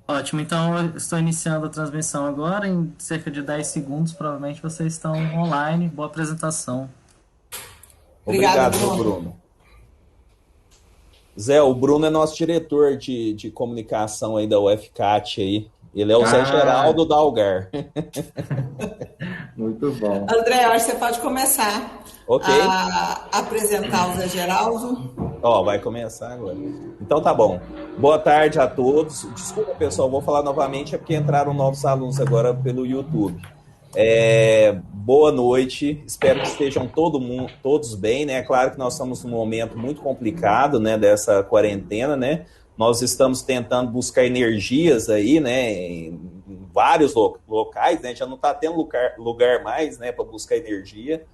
Ótimo, então eu estou iniciando a transmissão agora. Em cerca de 10 segundos, provavelmente vocês estão online. Boa apresentação. Obrigada, Obrigado, meu Bruno. Bruno. Zé, o Bruno é nosso diretor de comunicação aí da UFCAT aí. Ele é o Zé Ah, Geraldo da Algar. muito bom. André, eu acho que você pode começar Ok? a apresentar o Zé Geraldo. Ó, vai começar agora. Então tá bom. Boa tarde a todos. Desculpa, pessoal, vou falar novamente, é porque entraram novos alunos agora pelo YouTube. Boa noite, espero que estejam todos bem, né? Claro que nós estamos num momento muito complicado, né, dessa quarentena, né? Nós estamos tentando buscar energias aí, né, em vários locais, né? Já não está tendo lugar mais, né, para buscar energia.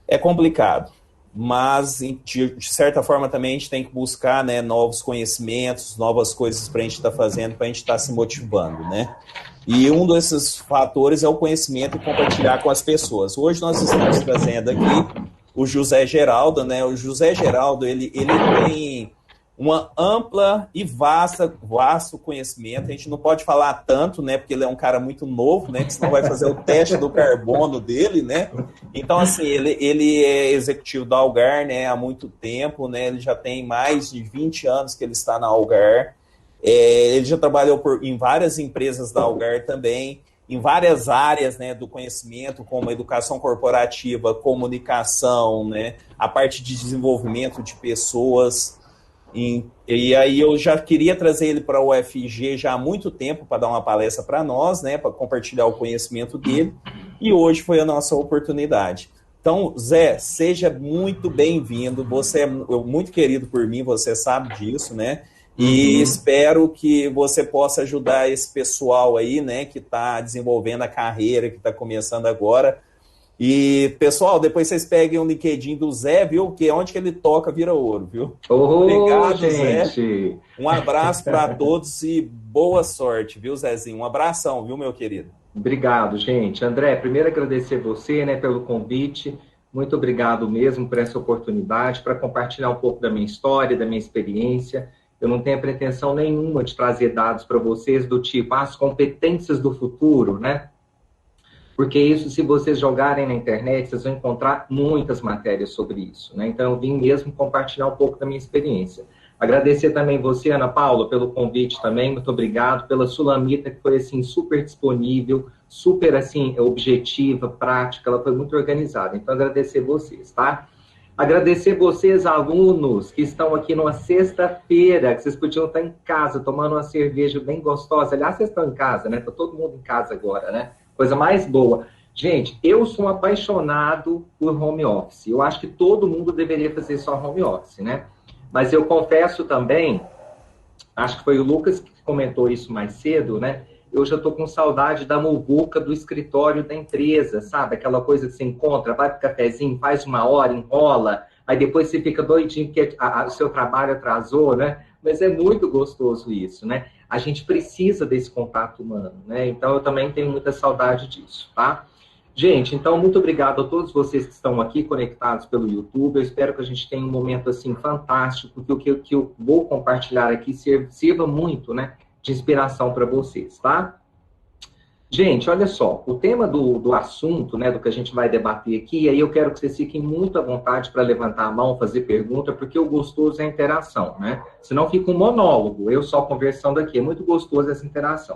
É complicado, mas de certa forma também a gente tem que buscar, né, novos conhecimentos, novas coisas para a gente estar fazendo, para a gente estar se motivando, né? E um desses fatores é o conhecimento e compartilhar com as pessoas. Hoje nós estamos trazendo aqui o José Geraldo, né? O José Geraldo, ele tem uma ampla e vasto conhecimento. A gente não pode falar tanto, né? Porque ele é um cara muito novo, né? Que senão vai fazer o teste do carbono dele, né? Então, assim, ele é executivo da Algar, né? Há muito tempo, né? Ele já tem mais de 20 anos que ele está na Algar. Ele já trabalhou em várias empresas da Algar também, em várias áreas, né, do conhecimento, como educação corporativa, comunicação, né, a parte de desenvolvimento de pessoas. E aí eu já queria trazer ele para o UFG já há muito tempo para dar uma palestra para nós, né, para compartilhar o conhecimento dele, e hoje foi a nossa oportunidade. Então, Zé, seja muito bem-vindo, você é muito querido por mim, você sabe disso, né? E espero que você possa ajudar esse pessoal aí, né, que está desenvolvendo a carreira, que está começando agora. E, pessoal, depois vocês peguem o LinkedIn do Zé, viu? Que onde que ele toca vira ouro, viu? Ô, Obrigado, Zé. gente. Um abraço para todos e boa sorte, viu, Zezinho? Um abração, viu, meu querido? Obrigado, gente. André, primeiro agradecer você, né, pelo convite. Muito obrigado mesmo por essa oportunidade para compartilhar um pouco da minha história, da minha experiência. Eu não tenho pretensão nenhuma de trazer dados para vocês do tipo as competências do futuro, né? Porque isso, se vocês jogarem na internet, vocês vão encontrar muitas matérias sobre isso, né? Então, eu vim mesmo compartilhar um pouco da minha experiência. Agradecer também você, Ana Paula, pelo convite também, muito obrigado, pela Sulamita, que foi, assim, super disponível, super, assim, objetiva, prática, ela foi muito organizada. Então, agradecer vocês, tá? Agradecer vocês, alunos, que estão aqui numa sexta-feira, que vocês podiam estar em casa, tomando uma cerveja bem gostosa. Aliás, vocês estão em casa, né? Está todo mundo em casa agora, né? Coisa mais boa. Gente, eu sou um apaixonado por home office. Eu acho que todo mundo deveria fazer só home office, né? Mas eu confesso também, acho que foi o Lucas que comentou isso mais cedo, né? Eu já estou com saudade da muvuca do escritório da empresa, sabe? Aquela coisa que você encontra, vai pro cafezinho, faz uma hora, enrola, aí depois você fica doidinho porque o seu trabalho atrasou, né? Mas é muito gostoso isso, né? A gente precisa desse contato humano, né? Então eu também tenho muita saudade disso, tá? Gente, então muito obrigado a todos vocês que estão aqui conectados pelo YouTube. Eu espero que a gente tenha um momento assim fantástico, que o que eu vou compartilhar aqui sirva muito, né, de inspiração para vocês, tá? Gente, olha só, o tema do assunto, né, do que a gente vai debater aqui, aí eu quero que vocês fiquem muito à vontade para levantar a mão, fazer pergunta, porque o gostoso é a interação, né? Senão fica um monólogo, eu só conversando aqui, é muito gostoso essa interação.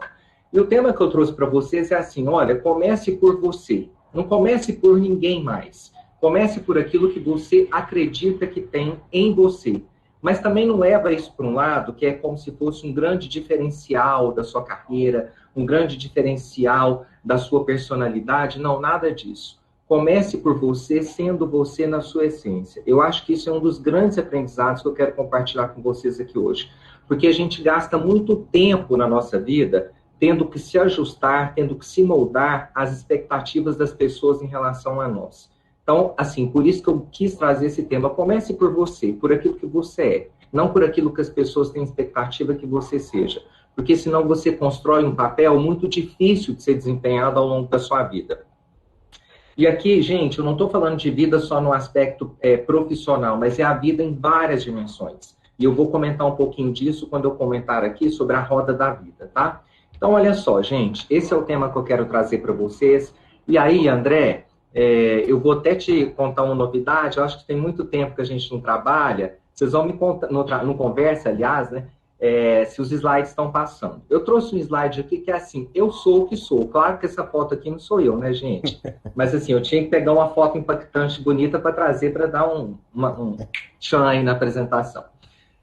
E o tema que eu trouxe para vocês é assim, olha, comece por você, não comece por ninguém mais. Comece por aquilo que você acredita que tem em você. Mas também não leva isso para um lado que é como se fosse um grande diferencial da sua carreira, um grande diferencial da sua personalidade. Não, nada disso. Comece por você, sendo você na sua essência. Eu acho que isso é um dos grandes aprendizados que eu quero compartilhar com vocês aqui hoje. Porque a gente gasta muito tempo na nossa vida tendo que se ajustar, tendo que se moldar às expectativas das pessoas em relação a nós. Então, assim, por isso que eu quis trazer esse tema. Comece por você, por aquilo que você é, não por aquilo que as pessoas têm expectativa que você seja. Porque senão você constrói um papel muito difícil de ser desempenhado ao longo da sua vida. E aqui, gente, eu não estou falando de vida só no aspecto profissional, mas é a vida em várias dimensões. E eu vou comentar um pouquinho disso quando eu comentar aqui sobre a roda da vida, tá? Então, olha só, gente, esse é o tema que eu quero trazer para vocês. E aí, André, eu vou até te contar uma novidade. Eu acho que tem muito tempo que a gente não trabalha. Vocês vão me contar, no conversa, aliás, né? Se os slides estão passando. Eu trouxe um slide aqui que é assim, eu sou o que sou. Claro que essa foto aqui não sou eu, né, gente? Mas assim, eu tinha que pegar uma foto impactante, bonita, para trazer, para dar um tchan aí na apresentação.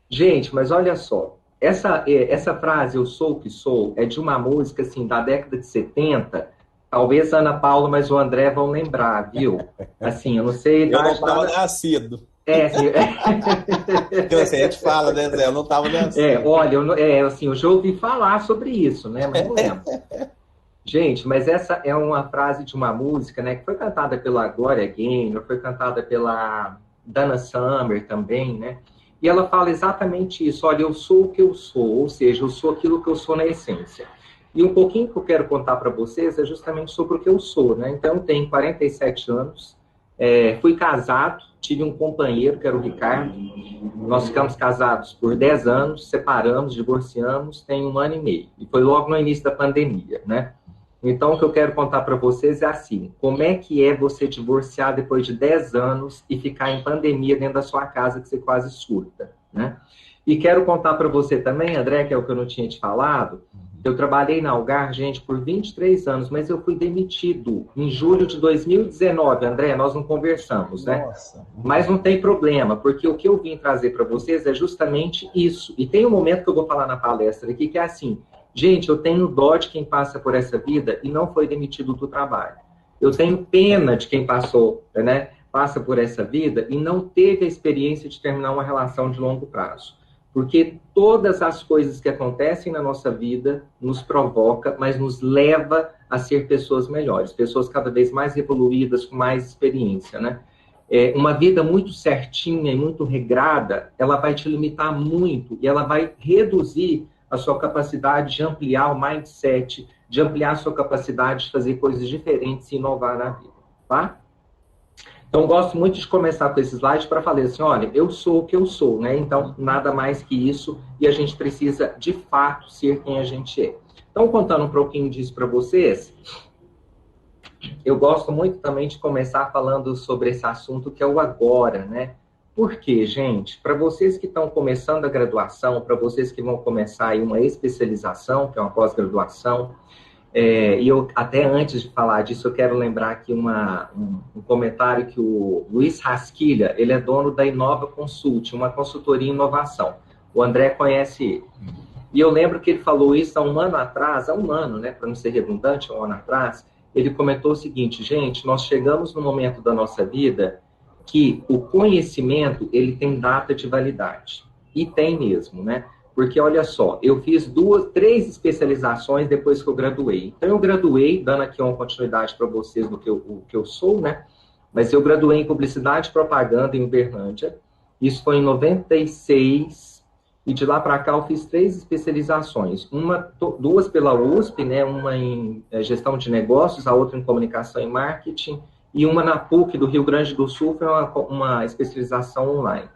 Gente, mas olha só, essa frase, eu sou o que sou, é de uma música, assim, da década de 70, talvez a Ana Paula, mas o André vão lembrar, viu? Assim, eu não sei... Eu não estava nascido. Assim... Então, assim, a gente fala, né, Zé? Eu não estava nascido. Olha, eu já ouvi falar sobre isso, né, mas não lembro. Gente, mas essa é uma frase de uma música, né, que foi cantada pela Gloria Gaynor, foi cantada pela Dana Summer também, né? E ela fala exatamente isso, olha, eu sou o que eu sou, ou seja, eu sou aquilo que eu sou na essência. E um pouquinho que eu quero contar para vocês é justamente sobre o que eu sou, né? Então, eu tenho 47 anos, fui casado, tive um companheiro, que era o Ricardo, nós ficamos casados por 10 anos, separamos, divorciamos, tem 1 ano e meio. E foi logo no início da pandemia, né? Então, o que eu quero contar para vocês é assim, como é que é você divorciar depois de 10 anos e ficar em pandemia dentro da sua casa que você quase surta, né? E quero contar para você também, André, que é o que eu não tinha te falado, eu trabalhei na Algar, gente, por 23 anos, mas eu fui demitido em julho de 2019, André, nós não conversamos, né? Nossa. Mas não tem problema, porque o que eu vim trazer para vocês é justamente isso. E tem um momento que eu vou falar na palestra aqui que é assim, gente, eu tenho dó de quem passa por essa vida e não foi demitido do trabalho. Eu tenho pena de quem passou, né, passa por essa vida e não teve a experiência de terminar uma relação de longo prazo. Porque todas as coisas que acontecem na nossa vida nos provoca, mas nos leva a ser pessoas melhores, pessoas cada vez mais evoluídas, com mais experiência, né? Uma vida muito certinha e muito regrada, ela vai te limitar muito e ela vai reduzir a sua capacidade de ampliar o mindset, de ampliar a sua capacidade de fazer coisas diferentes e inovar na vida, tá? Então, gosto muito de começar com esse slide para falar assim, olha, eu sou o que eu sou, né? Então, nada mais que isso e a gente precisa, de fato, ser quem a gente é. Então, contando um pouquinho disso para vocês, eu gosto muito também de começar falando sobre esse assunto que é o agora, né? Por quê, gente? Para vocês que estão começando a graduação, para vocês que vão começar aí uma especialização, que é uma pós-graduação, e eu, até antes de falar disso, eu quero lembrar aqui um comentário que o Luiz Rasquilha, ele é dono da Inova Consult, uma consultoria em inovação. O André conhece ele. E eu lembro que ele falou isso há um ano atrás, né, para não ser redundante, há um ano atrás, ele comentou o seguinte, gente, nós chegamos no momento da nossa vida que o conhecimento, ele tem data de validade. E tem mesmo, né? Porque, olha só, eu fiz 3 especializações depois que eu graduei. Então, eu graduei, dando aqui uma continuidade para vocês do que eu sou, né? Mas eu graduei em Publicidade e Propaganda em Uberlândia. Isso foi em 96. E de lá para cá eu fiz 3 especializações. 2 pela USP, né? Uma em Gestão de Negócios, a outra em Comunicação e Marketing. E uma na PUC do Rio Grande do Sul, foi uma especialização online.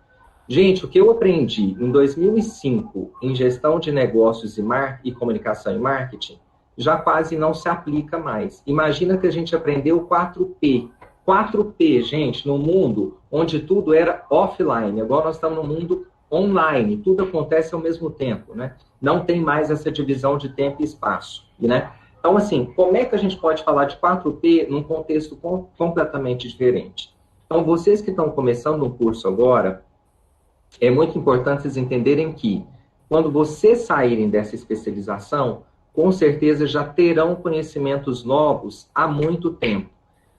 Gente, o que eu aprendi em 2005 em Gestão de Negócios e Comunicação e Marketing, já quase não se aplica mais. Imagina que a gente aprendeu 4P. 4P, gente, no mundo onde tudo era offline. Agora nós estamos no mundo online. Tudo acontece ao mesmo tempo, né? Não tem mais essa divisão de tempo e espaço, né? Então, assim, como é que a gente pode falar de 4P num contexto completamente diferente? Então, vocês que estão começando um curso agora, é muito importante vocês entenderem que, quando vocês saírem dessa especialização, com certeza já terão conhecimentos novos há muito tempo.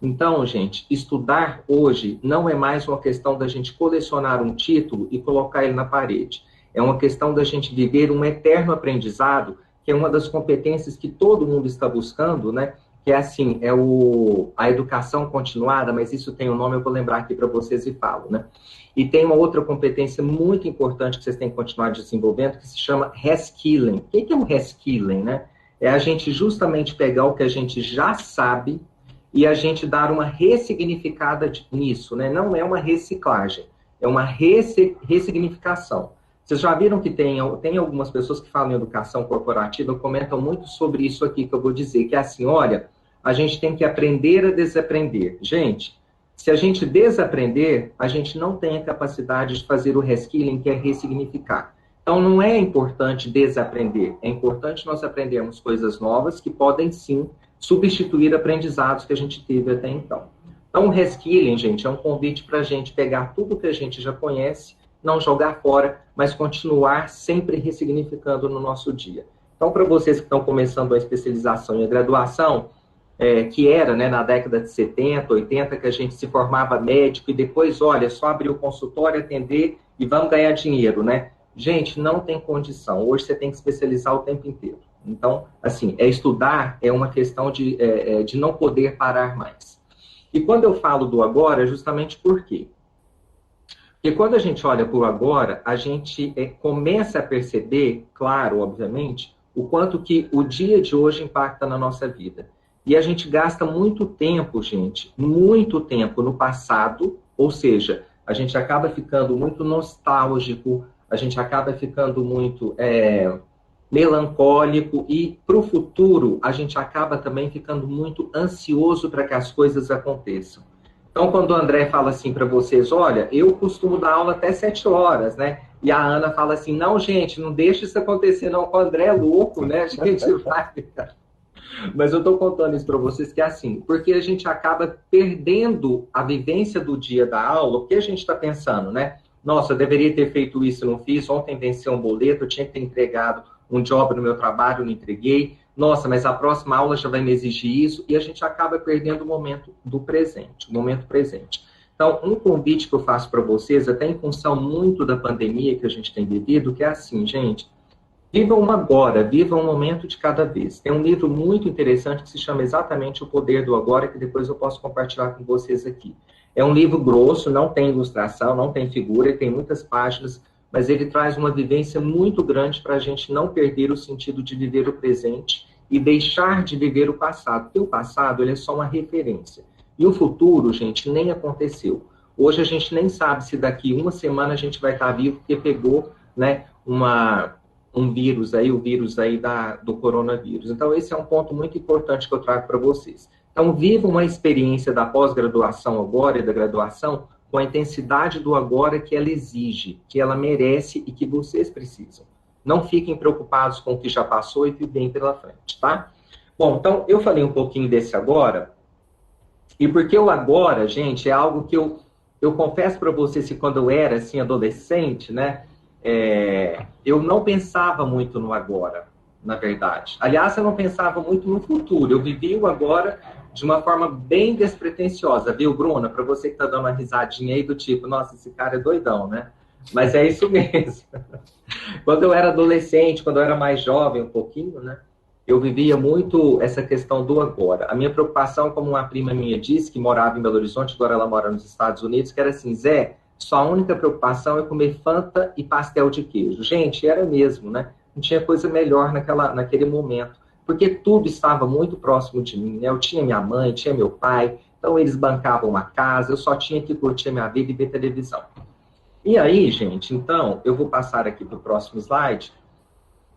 Então, gente, estudar hoje não é mais uma questão da gente colecionar um título e colocar ele na parede. É uma questão da gente viver um eterno aprendizado, que é uma das competências que todo mundo está buscando, né? Que é assim, a educação continuada, mas isso tem um nome, eu vou lembrar aqui para vocês e falo, né? E tem uma outra competência muito importante que vocês têm que continuar desenvolvendo, que se chama reskilling. O que é um reskilling, né? É a gente justamente pegar o que a gente já sabe e a gente dar uma ressignificada nisso, né? Não é uma reciclagem, é uma ressignificação. Vocês já viram que tem algumas pessoas que falam em educação corporativa, comentam muito sobre isso aqui que eu vou dizer, que é assim, olha, a gente tem que aprender a desaprender. Gente, se a gente desaprender, a gente não tem a capacidade de fazer o reskilling, que é ressignificar. Então, não é importante desaprender, é importante nós aprendermos coisas novas que podem, sim, substituir aprendizados que a gente teve até então. Então, o reskilling, gente, é um convite para a gente pegar tudo que a gente já conhece, não jogar fora, mas continuar sempre ressignificando no nosso dia. Então, para vocês que estão começando a especialização e a graduação, que era, né, na década de 70, 80, que a gente se formava médico e depois, olha, só abrir o consultório, atender e vamos ganhar dinheiro, né? Gente, não tem condição. Hoje você tem que especializar o tempo inteiro. Então, assim, estudar é uma questão de não poder parar mais. E quando eu falo do agora, é justamente por quê? Porque quando a gente olha para o agora, a gente começa a perceber, claro, obviamente, o quanto que o dia de hoje impacta na nossa vida. E a gente gasta muito tempo, gente, muito tempo no passado, ou seja, a gente acaba ficando muito nostálgico, a gente acaba ficando muito melancólico e para o futuro a gente acaba também ficando muito ansioso para que as coisas aconteçam. Então, quando o André fala assim para vocês, olha, eu costumo dar aula até 7 horas, né? E a Ana fala assim, não, gente, não deixa isso acontecer, não, com o André é louco, né? A gente vai ficar... Mas eu estou contando isso para vocês que é assim, porque a gente acaba perdendo a vivência do dia da aula, o que a gente está pensando, né? Nossa, eu deveria ter feito isso, não fiz, ontem venci um boleto, eu tinha que ter entregado um job no meu trabalho, não entreguei. Nossa, mas a próxima aula já vai me exigir isso, e a gente acaba perdendo o momento do presente, o momento presente. Então, um convite que eu faço para vocês, até em função muito da pandemia que a gente tem vivido, que é assim, gente, vivam agora, vivam um momento de cada vez. Tem um livro muito interessante que se chama exatamente O Poder do Agora, que depois eu posso compartilhar com vocês aqui. É um livro grosso, não tem ilustração, não tem figura, ele tem muitas páginas, mas ele traz uma vivência muito grande para a gente não perder o sentido de viver o presente e deixar de viver o passado, porque o passado ele é só uma referência. E o futuro, gente, nem aconteceu. Hoje a gente nem sabe se daqui uma semana a gente vai estar vivo, porque pegou, né, um vírus aí, o vírus aí do coronavírus. Então, esse é um ponto muito importante que eu trago para vocês. Então, viva uma experiência da pós-graduação agora e da graduação com a intensidade do agora que ela exige, que ela merece e que vocês precisam. Não fiquem preocupados com o que já passou e o que vem pela frente, tá? Bom, então, eu falei um pouquinho desse agora, e porque o agora, gente, é algo que eu confesso para vocês que quando eu era, assim, adolescente, né, eu não pensava muito no agora, na verdade. Aliás, eu não pensava muito no futuro. Eu vivia o agora de uma forma bem despretensiosa, viu, Bruna? Para você que está dando uma risadinha aí do tipo, nossa, esse cara é doidão, né? Mas é isso mesmo. Quando eu era adolescente, quando eu era mais jovem um pouquinho, né? Eu vivia muito essa questão do agora. A minha preocupação, como uma prima minha disse, que morava em Belo Horizonte, agora ela mora nos Estados Unidos, que era assim, Zé, sua única preocupação é comer Fanta e pastel de queijo. Gente, era mesmo, né? Não tinha coisa melhor naquele momento, porque tudo estava muito próximo de mim, né? Eu tinha minha mãe, tinha meu pai, então eles bancavam uma casa, eu só tinha que curtir a minha vida e ver televisão. E aí, gente, então, eu vou passar aqui para o próximo slide,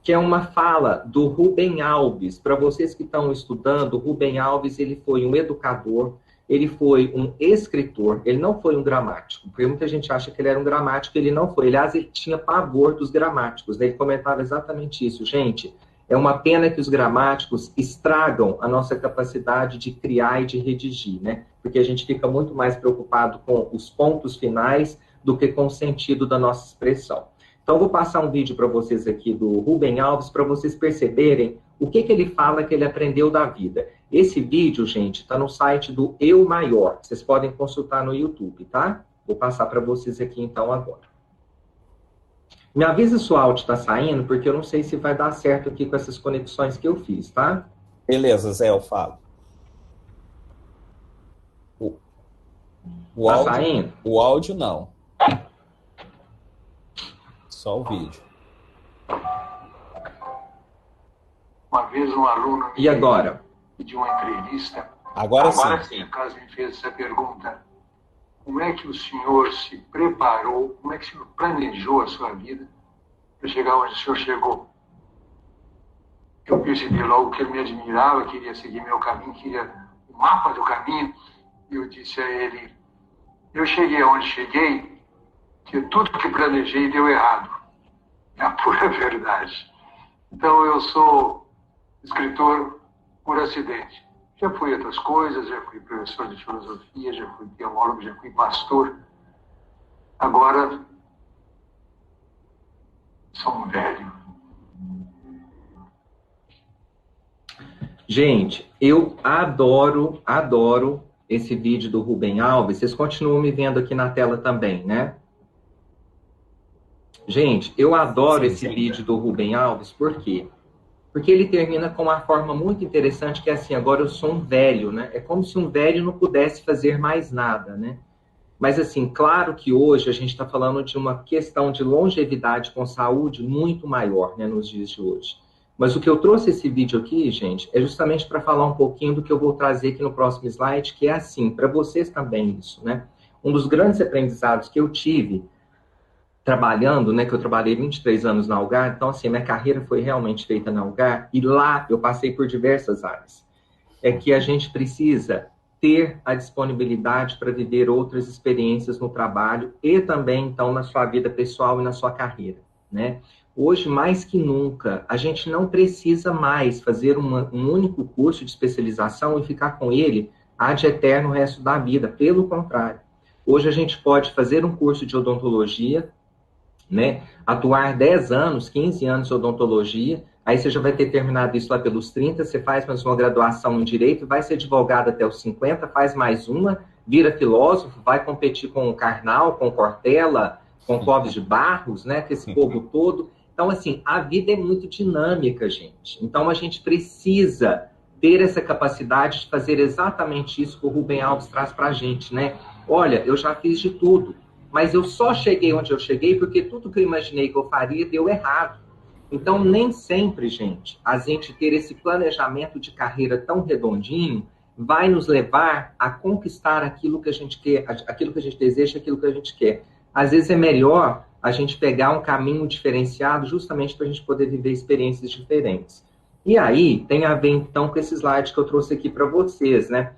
que é uma fala do Rubem Alves. Para vocês que estão estudando, o Rubem Alves, ele foi um educador, ele foi um escritor, ele não foi um gramático, porque muita gente acha que ele era um gramático, ele não foi. Aliás, ele tinha pavor dos gramáticos, né? Ele comentava exatamente isso. Gente, é uma pena que os gramáticos estragam a nossa capacidade de criar e de redigir, né? Porque a gente fica muito mais preocupado com os pontos finais do que com o sentido da nossa expressão. Então, eu vou passar um vídeo para vocês aqui do Rubem Alves, para vocês perceberem o que ele fala que ele aprendeu da vida. Esse vídeo, gente, está no site do Eu Maior. Vocês podem consultar no YouTube, tá? Vou passar para vocês aqui, então, agora. Me avisa se o áudio está saindo, porque eu não sei se vai dar certo aqui com essas conexões que eu fiz, tá? Beleza, Zé, eu falo. O tá áudio, saindo? O áudio não. Só o vídeo. Uma vez um aluno E agora? pediu uma entrevista. Agora sim. Por acaso me fez essa pergunta. Como é que o senhor se preparou, como é que o senhor planejou a sua vida para chegar onde o senhor chegou. Eu percebi logo que ele me admirava, queria seguir meu caminho, queria o mapa do caminho. E eu disse a ele, eu cheguei aonde cheguei, que tudo que planejei deu errado. É a pura verdade. Então eu sou escritor por acidente. Já fui outras coisas, já fui professor de filosofia, já fui teólogo, já fui pastor. Agora, sou um velho. Gente, eu adoro esse vídeo do Rubem Alves. Vocês continuam me vendo aqui na tela também, né? Gente, eu adoro esse vídeo do Rubem Alves, por quê? Porque ele termina com uma forma muito interessante, que é assim, agora eu sou um velho, né? É como se um velho não pudesse fazer mais nada, né? Mas assim, claro que hoje a gente está falando de uma questão de longevidade com saúde muito maior, né, nos dias de hoje. Mas o que eu trouxe esse vídeo aqui, gente, é justamente para falar um pouquinho do que eu vou trazer aqui no próximo slide, que é assim, para vocês também isso, né? Um dos grandes aprendizados que eu tive trabalhando, né, que eu trabalhei 23 anos na Algar, então assim, minha carreira foi realmente feita na Algar, e lá eu passei por diversas áreas. É que a gente precisa ter a disponibilidade para viver outras experiências no trabalho e também, então, na sua vida pessoal e na sua carreira, né? Hoje, mais que nunca, a gente não precisa mais fazer um único curso de especialização e ficar com ele ad eterno o resto da vida. Pelo contrário, hoje a gente pode fazer um curso de odontologia, né? Atuar 10 anos, 15 anos de odontologia, aí você já vai ter terminado isso lá pelos 30, você faz mais uma graduação em Direito, vai ser advogado até os 50, faz mais uma, vira filósofo, vai competir com o Karnal, com o Cortella, com o Clóvis de Barros, né? Com esse povo todo. Então, assim, a vida é muito dinâmica, gente. Então, a gente precisa ter essa capacidade de fazer exatamente isso que o Rubem Alves traz para a gente, né? Olha, eu já fiz de tudo, mas eu só cheguei onde eu cheguei porque tudo que eu imaginei que eu faria deu errado. Então, nem sempre, gente, a gente ter esse planejamento de carreira tão redondinho vai nos levar a conquistar aquilo que a gente quer, aquilo que a gente deseja, aquilo que a gente quer. Às vezes é melhor a gente pegar um caminho diferenciado justamente para a gente poder viver experiências diferentes. E aí, tem a ver, então, com esse slide que eu trouxe aqui para vocês, né?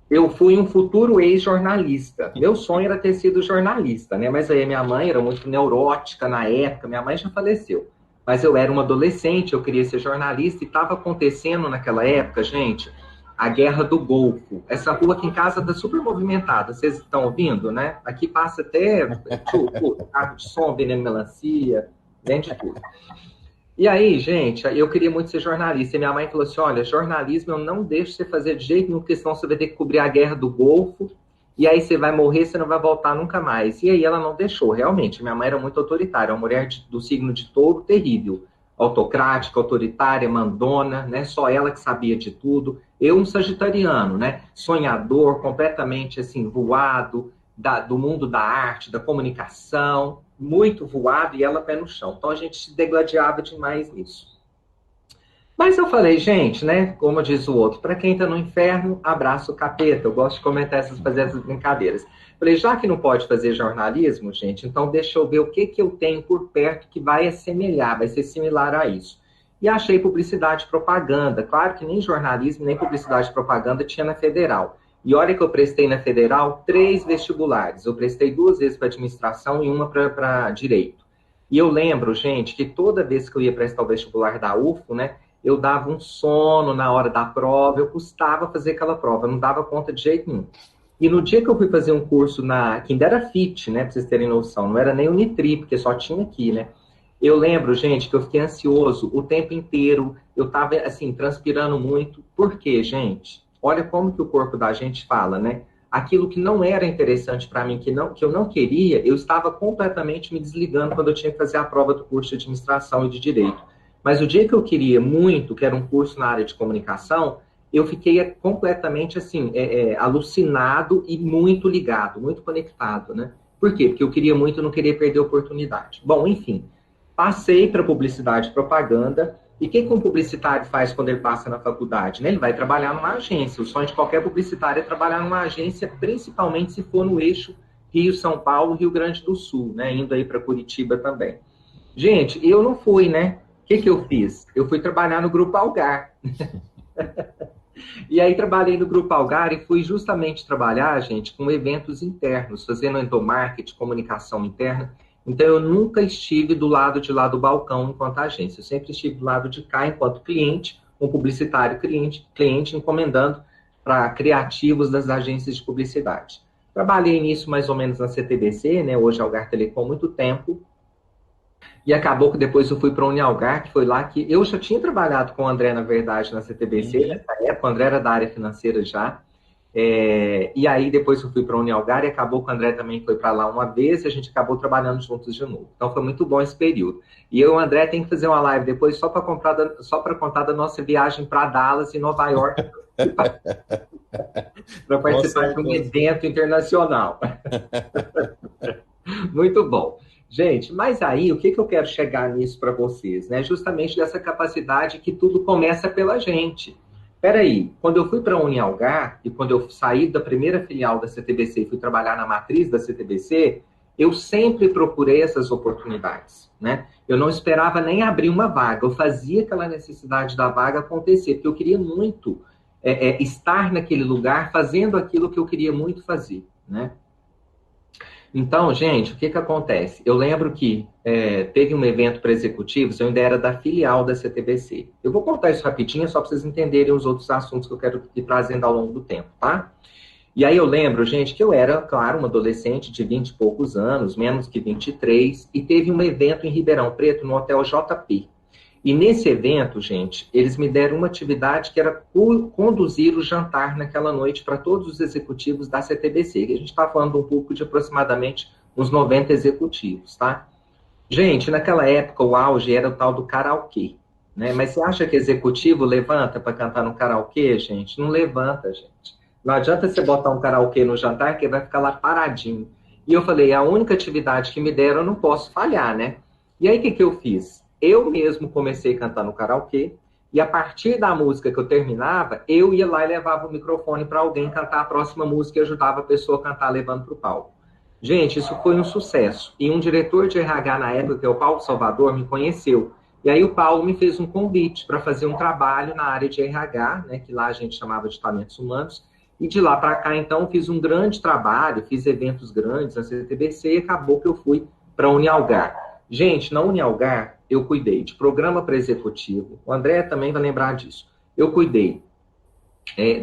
Eu fui um futuro ex-jornalista. Meu sonho era ter sido jornalista, né? Mas aí minha mãe era muito neurótica na época, minha mãe já faleceu. Mas eu era uma adolescente, eu queria ser jornalista e estava acontecendo naquela época, gente, a Guerra do Golfo. Essa rua aqui em casa está super movimentada, vocês estão ouvindo, né? Aqui passa até carro de som, vendendo melancia, vende tudo. E aí, gente, eu queria muito ser jornalista. E minha mãe falou assim, olha, jornalismo eu não deixo você fazer de jeito nenhum, porque senão você vai ter que cobrir a Guerra do Golfo, e aí você vai morrer, você não vai voltar nunca mais. E aí ela não deixou, realmente. Minha mãe era muito autoritária, uma mulher do signo de Touro terrível. Autocrática, autoritária, mandona, né? Só ela que sabia de tudo. Eu, um sagitariano, né? Sonhador, completamente, assim, voado, do mundo da arte, da comunicação, muito voado, e ela pé no chão. Então, a gente se degladiava demais nisso. Mas eu falei, gente, né? Como diz o outro, para quem tá no inferno, abraça o capeta. Eu gosto de comentar fazer essas brincadeiras. Falei, já que não pode fazer jornalismo, gente, então deixa eu ver o que eu tenho por perto que vai assemelhar, vai ser similar a isso. E achei publicidade e propaganda. Claro que nem jornalismo, nem publicidade e propaganda tinha na Federal. E olha que eu prestei na Federal 3 vestibulares. Eu prestei 2 vezes para administração e uma para direito. E eu lembro, gente, que toda vez que eu ia prestar o vestibular da UFO, né, eu dava um sono na hora da prova, eu custava fazer aquela prova, eu não dava conta de jeito nenhum. E no dia que eu fui fazer um curso que ainda era FIT, né, pra vocês terem noção, não era nem Unitri, porque só tinha aqui, né. Eu lembro, gente, que eu fiquei ansioso o tempo inteiro, eu tava, assim, transpirando muito. Por quê, gente? Olha como que o corpo da gente fala, né? Aquilo que não era interessante para mim, que eu não queria, eu estava completamente me desligando quando eu tinha que fazer a prova do curso de administração e de direito. Mas o dia que eu queria muito, que era um curso na área de comunicação, eu fiquei completamente, assim, alucinado e muito ligado, muito conectado, né? Por quê? Porque eu queria muito e não queria perder a oportunidade. Bom, enfim, passei para publicidade e propaganda. E o que um publicitário faz quando ele passa na faculdade? Né? Ele vai trabalhar numa agência. O sonho de qualquer publicitário é trabalhar numa agência, principalmente se for no eixo Rio-São Paulo, Rio Grande do Sul, né? Indo aí para Curitiba também. Gente, eu não fui, né? O que eu fiz? Eu fui trabalhar no Grupo Algar. E aí trabalhei no Grupo Algar e fui justamente trabalhar, gente, com eventos internos, fazendo endomarketing, comunicação interna. Então eu nunca estive do lado de lá do balcão enquanto agência. Eu sempre estive do lado de cá enquanto cliente, um publicitário cliente encomendando para criativos das agências de publicidade. Trabalhei nisso mais ou menos na CTBC, né? Hoje Algar Telecom, há muito tempo. E acabou que depois eu fui para a Unialgar, que foi lá que eu já tinha trabalhado com o André, na verdade, na CTBC, nessa época. O André era da área financeira já. E aí depois eu fui para a Unialgar e acabou que o André também foi para lá uma vez e a gente acabou trabalhando juntos de novo. Então foi muito bom esse período. E eu e o André tem que fazer uma live depois só para contar da nossa viagem para Dallas e Nova York para participar de um evento internacional. Muito bom. Gente, mas aí, o que eu quero chegar nisso para vocês, né? Justamente dessa capacidade que tudo começa pela gente. Peraí, quando eu fui para a Unialgar e quando eu saí da primeira filial da CTBC e fui trabalhar na matriz da CTBC, eu sempre procurei essas oportunidades, né? Eu não esperava nem abrir uma vaga, eu fazia aquela necessidade da vaga acontecer, porque eu queria muito estar naquele lugar fazendo aquilo que eu queria muito fazer, né? Então, gente, o que acontece? Eu lembro que teve um evento para executivos, eu ainda era da filial da CTBC. Eu vou contar isso rapidinho, só para vocês entenderem os outros assuntos que eu quero ir trazendo ao longo do tempo, tá? E aí eu lembro, gente, que eu era, claro, uma adolescente de 20 e poucos anos, menos que 23, e teve um evento em Ribeirão Preto, no Hotel JP. E nesse evento, gente, eles me deram uma atividade que era conduzir o jantar naquela noite para todos os executivos da CTBC. A gente está falando de um público de aproximadamente uns 90 executivos, tá? Gente, naquela época o auge era o tal do karaokê, né? Mas você acha que executivo levanta para cantar no karaokê, gente? Não levanta, gente. Não adianta você botar um karaokê no jantar que vai ficar lá paradinho. E eu falei, a única atividade que me deram eu não posso falhar, né? E aí o que eu fiz? Eu mesmo comecei a cantar no karaokê, e a partir da música que eu terminava, eu ia lá e levava o microfone para alguém cantar a próxima música e ajudava a pessoa a cantar levando para o palco. Gente, isso foi um sucesso. E um diretor de RH na época, que é o Paulo Salvador, me conheceu. E aí o Paulo me fez um convite para fazer um trabalho na área de RH, né, que lá a gente chamava de talentos humanos, e de lá para cá, então, fiz um grande trabalho, fiz eventos grandes na CTBC e acabou que eu fui para a Unialgar. Gente, na Unialgar, eu cuidei de programa para executivo. O André também vai lembrar disso. Eu cuidei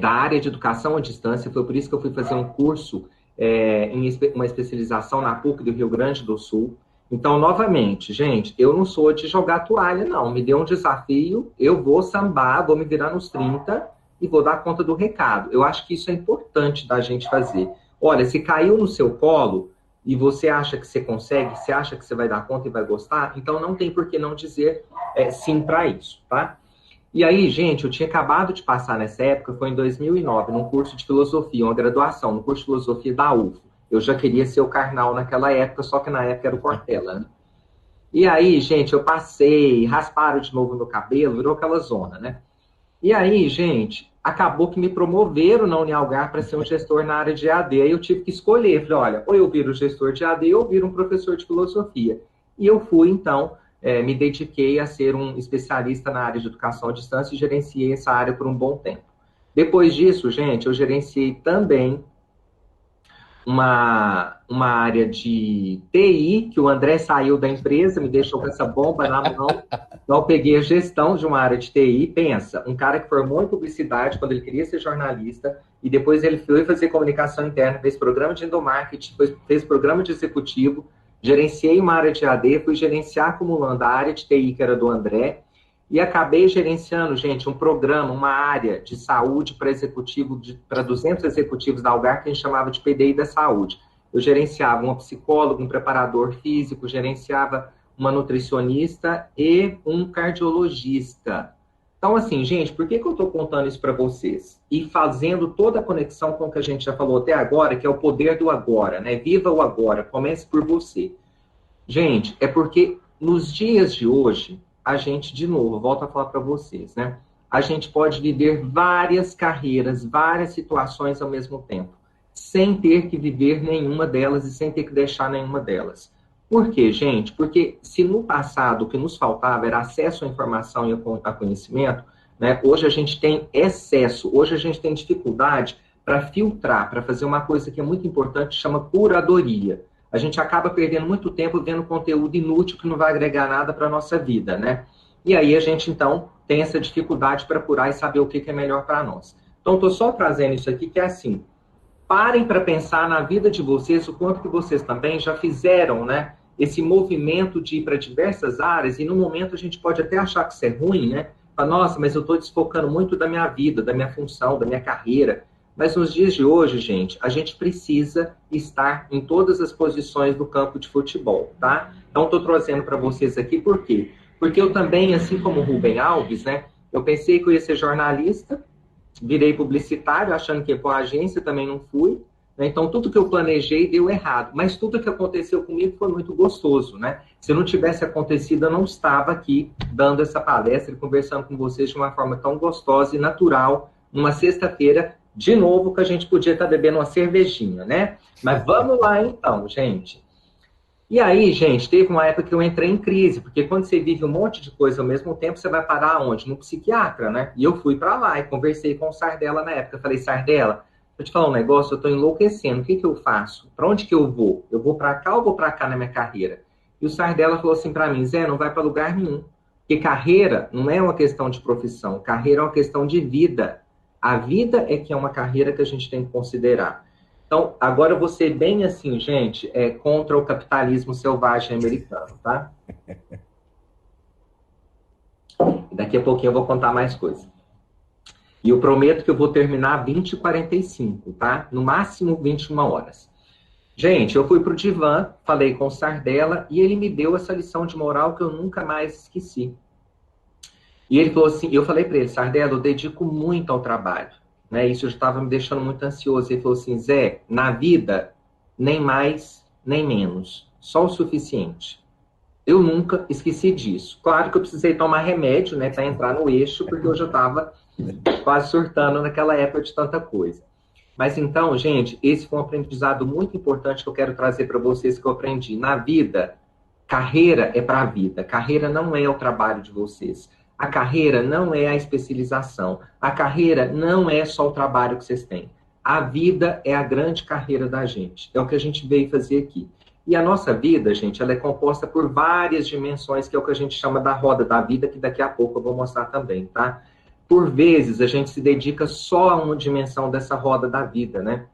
da área de educação à distância. Foi por isso que eu fui fazer um curso, uma especialização na PUC do Rio Grande do Sul. Então, novamente, gente, eu não sou de jogar toalha, não. Me deu um desafio, eu vou sambar, vou me virar nos 30 e vou dar conta do recado. Eu acho que isso é importante da gente fazer. Olha, se caiu no seu colo e você acha que você consegue, você acha que você vai dar conta e vai gostar, então não tem por que não dizer sim para isso, tá? E aí, gente, eu tinha acabado de passar nessa época, foi em 2009, num curso de filosofia, uma graduação, no curso de filosofia da UFO. Eu já queria ser o Karnal naquela época, só que na época era o Cortella, né? E aí, gente, eu passei, rasparam de novo no cabelo, virou aquela zona, né? E aí, gente, acabou que me promoveram na Unialgar para ser um gestor na área de AD. Aí eu tive que escolher, falei, olha, ou eu viro gestor de AD ou eu viro um professor de filosofia. E eu fui, então, me dediquei a ser um especialista na área de educação à distância e gerenciei essa área por um bom tempo. Depois disso, gente, eu gerenciei também uma área de TI, que o André saiu da empresa, me deixou com essa bomba na mão. Então, eu peguei a gestão de uma área de TI. Pensa, um cara que formou em publicidade quando ele queria ser jornalista, e depois ele foi fazer comunicação interna, fez programa de endomarketing, fez programa de executivo, gerenciei uma área de AD, fui gerenciar acumulando a área de TI, que era do André, e acabei gerenciando, gente, um programa, uma área de saúde para executivo, para 200 executivos da Algar, que a gente chamava de PDI da saúde. Eu gerenciava uma psicóloga, um preparador físico, gerenciava uma nutricionista e um cardiologista. Então, assim, gente, por que eu estou contando isso para vocês? E fazendo toda a conexão com o que a gente já falou até agora, que é o poder do agora, né? Viva o agora, comece por você. Gente, é porque nos dias de hoje, a gente, de novo, volto a falar para vocês, né? A gente pode viver várias carreiras, várias situações ao mesmo tempo, sem ter que viver nenhuma delas e sem ter que deixar nenhuma delas. Por quê, gente? Porque se no passado o que nos faltava era acesso à informação e a conhecimento, né, hoje a gente tem excesso, hoje a gente tem dificuldade para filtrar, para fazer uma coisa que é muito importante, chama curadoria. A gente acaba perdendo muito tempo vendo conteúdo inútil que não vai agregar nada para a nossa vida, né? E aí a gente, então, tem essa dificuldade para apurar e saber o que é melhor para nós. Então, estou só trazendo isso aqui, que é assim, parem para pensar na vida de vocês, o quanto que vocês também já fizeram, né? Esse movimento de ir para diversas áreas, e no momento a gente pode até achar que isso é ruim, né? Fala, nossa, mas eu estou desfocando muito da minha vida, da minha função, da minha carreira. Mas nos dias de hoje, gente, a gente precisa estar em todas as posições do campo de futebol, tá? Então, estou trazendo para vocês aqui, por quê? Porque eu também, assim como o Rubem Alves, né? Eu pensei que eu ia ser jornalista, virei publicitário, achando que ia para a agência, também não fui. Né? Então, tudo que eu planejei deu errado. Mas tudo que aconteceu comigo foi muito gostoso, né? Se não tivesse acontecido, eu não estava aqui dando essa palestra e conversando com vocês de uma forma tão gostosa e natural, numa sexta-feira, de novo, que a gente podia estar bebendo uma cervejinha, né? Mas vamos lá, então, gente. E aí, gente, teve uma época que eu entrei em crise, porque quando você vive um monte de coisa ao mesmo tempo, você vai parar onde? No psiquiatra, né? E eu fui para lá e conversei com o Sardella na época. Eu falei, Sardella, vou te falar um negócio, eu tô enlouquecendo, o que eu faço? Para onde que eu vou? Eu vou para cá ou vou para cá na minha carreira? E o Sardella falou assim para mim, Zé, não vai para lugar nenhum. Porque carreira não é uma questão de profissão, carreira é uma questão de vida. A vida é que é uma carreira que a gente tem que considerar. Então, agora eu vou ser bem assim, gente, contra o capitalismo selvagem americano, tá? Daqui a pouquinho eu vou contar mais coisas. E eu prometo que eu vou terminar 20h45, tá? No máximo 21 horas. Gente, eu fui pro divã, falei com o Sardella, e ele me deu essa lição de moral que eu nunca mais esqueci. E ele falou assim, eu falei para ele, Sardella, eu dedico muito ao trabalho, né? Isso já estava me deixando muito ansioso. Ele falou assim, Zé, na vida, nem mais, nem menos, só o suficiente. Eu nunca esqueci disso. Claro que eu precisei tomar remédio, né, para entrar no eixo, porque eu já estava quase surtando naquela época de tanta coisa. Mas então, gente, esse foi um aprendizado muito importante que eu quero trazer para vocês, que eu aprendi. Na vida, carreira é para a vida. Carreira não é o trabalho de vocês. A carreira não é a especialização. A carreira não é só o trabalho que vocês têm. A vida é a grande carreira da gente. É o que a gente veio fazer aqui. E a nossa vida, gente, ela é composta por várias dimensões, que é o que a gente chama da roda da vida, que daqui a pouco eu vou mostrar também, tá? Por vezes, a gente se dedica só a uma dimensão dessa roda da vida, né?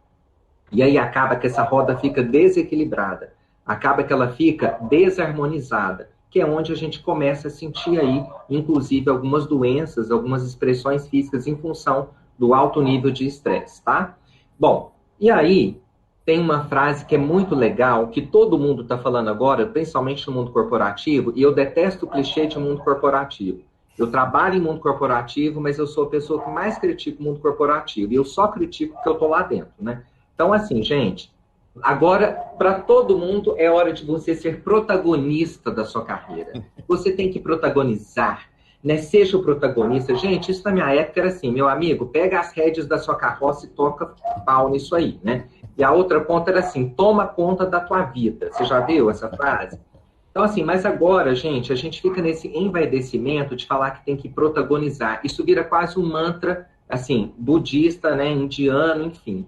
E aí acaba que essa roda fica desequilibrada. Acaba que ela fica desarmonizada, que é onde a gente começa a sentir aí, inclusive, algumas doenças, algumas expressões físicas em função do alto nível de estresse, tá? Bom, e aí tem uma frase que é muito legal, que todo mundo está falando agora, principalmente no mundo corporativo, e eu detesto o clichê de mundo corporativo. Eu trabalho em mundo corporativo, mas eu sou a pessoa que mais critica o mundo corporativo, e eu só critico porque eu estou lá dentro, né? Então, assim, gente, agora, para todo mundo, é hora de você ser protagonista da sua carreira. Você tem que protagonizar, né? Seja o protagonista. Gente, isso na minha época era assim, meu amigo, pega as rédeas da sua carroça e toca pau nisso aí, né? E a outra ponta era assim, toma conta da tua vida. Você já viu essa frase? Então, assim, mas agora, gente, a gente fica nesse envaidecimento de falar que tem que protagonizar. Isso vira quase um mantra, assim, budista, né, indiano, enfim.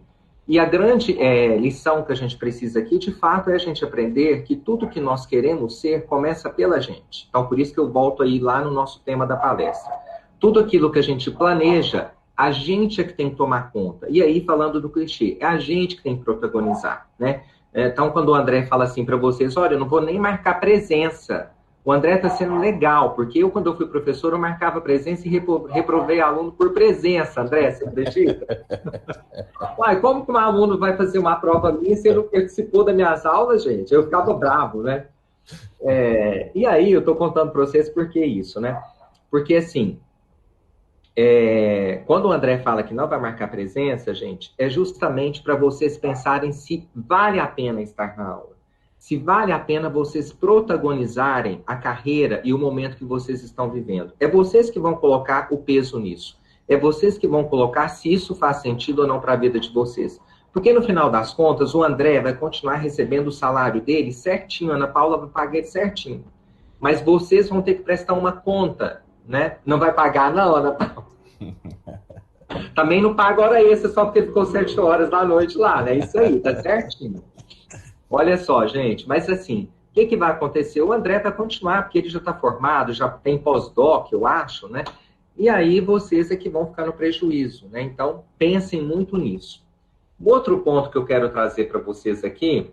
E a grande lição que a gente precisa aqui, de fato, é a gente aprender que tudo que nós queremos ser começa pela gente. Então, por isso que eu volto aí lá no nosso tema da palestra. Tudo aquilo que a gente planeja, a gente é que tem que tomar conta. E aí, falando do clichê, é a gente que tem que protagonizar, né? Então, quando o André fala assim para vocês, olha, eu não vou nem marcar presença. O André está sendo legal, porque eu, quando eu fui professor, eu marcava presença e reprovei aluno por presença, André, você acredita? Uai, como que um aluno vai fazer uma prova minha se ele não participou das minhas aulas, gente? Eu ficava bravo, né? E aí, eu estou contando para vocês por que isso, né? Porque, assim, quando o André fala que não vai marcar presença, gente, é justamente para vocês pensarem se vale a pena estar na aula. Se vale a pena vocês protagonizarem a carreira e o momento que vocês estão vivendo. É vocês que vão colocar o peso nisso. É vocês que vão colocar se isso faz sentido ou não para a vida de vocês. Porque no final das contas, o André vai continuar recebendo o salário dele certinho, a Ana Paula vai pagar ele certinho. Mas vocês vão ter que prestar uma conta, né? Não vai pagar, não, Ana Paula. Também não paga hora extra só porque ficou 7 horas da noite lá, né? Isso aí, tá certinho. Olha só, gente, mas assim, o que vai acontecer? O André vai continuar, porque ele já está formado, já tem pós-doc, eu acho, né? E aí vocês é que vão ficar no prejuízo, né? Então, pensem muito nisso. O outro ponto que eu quero trazer para vocês aqui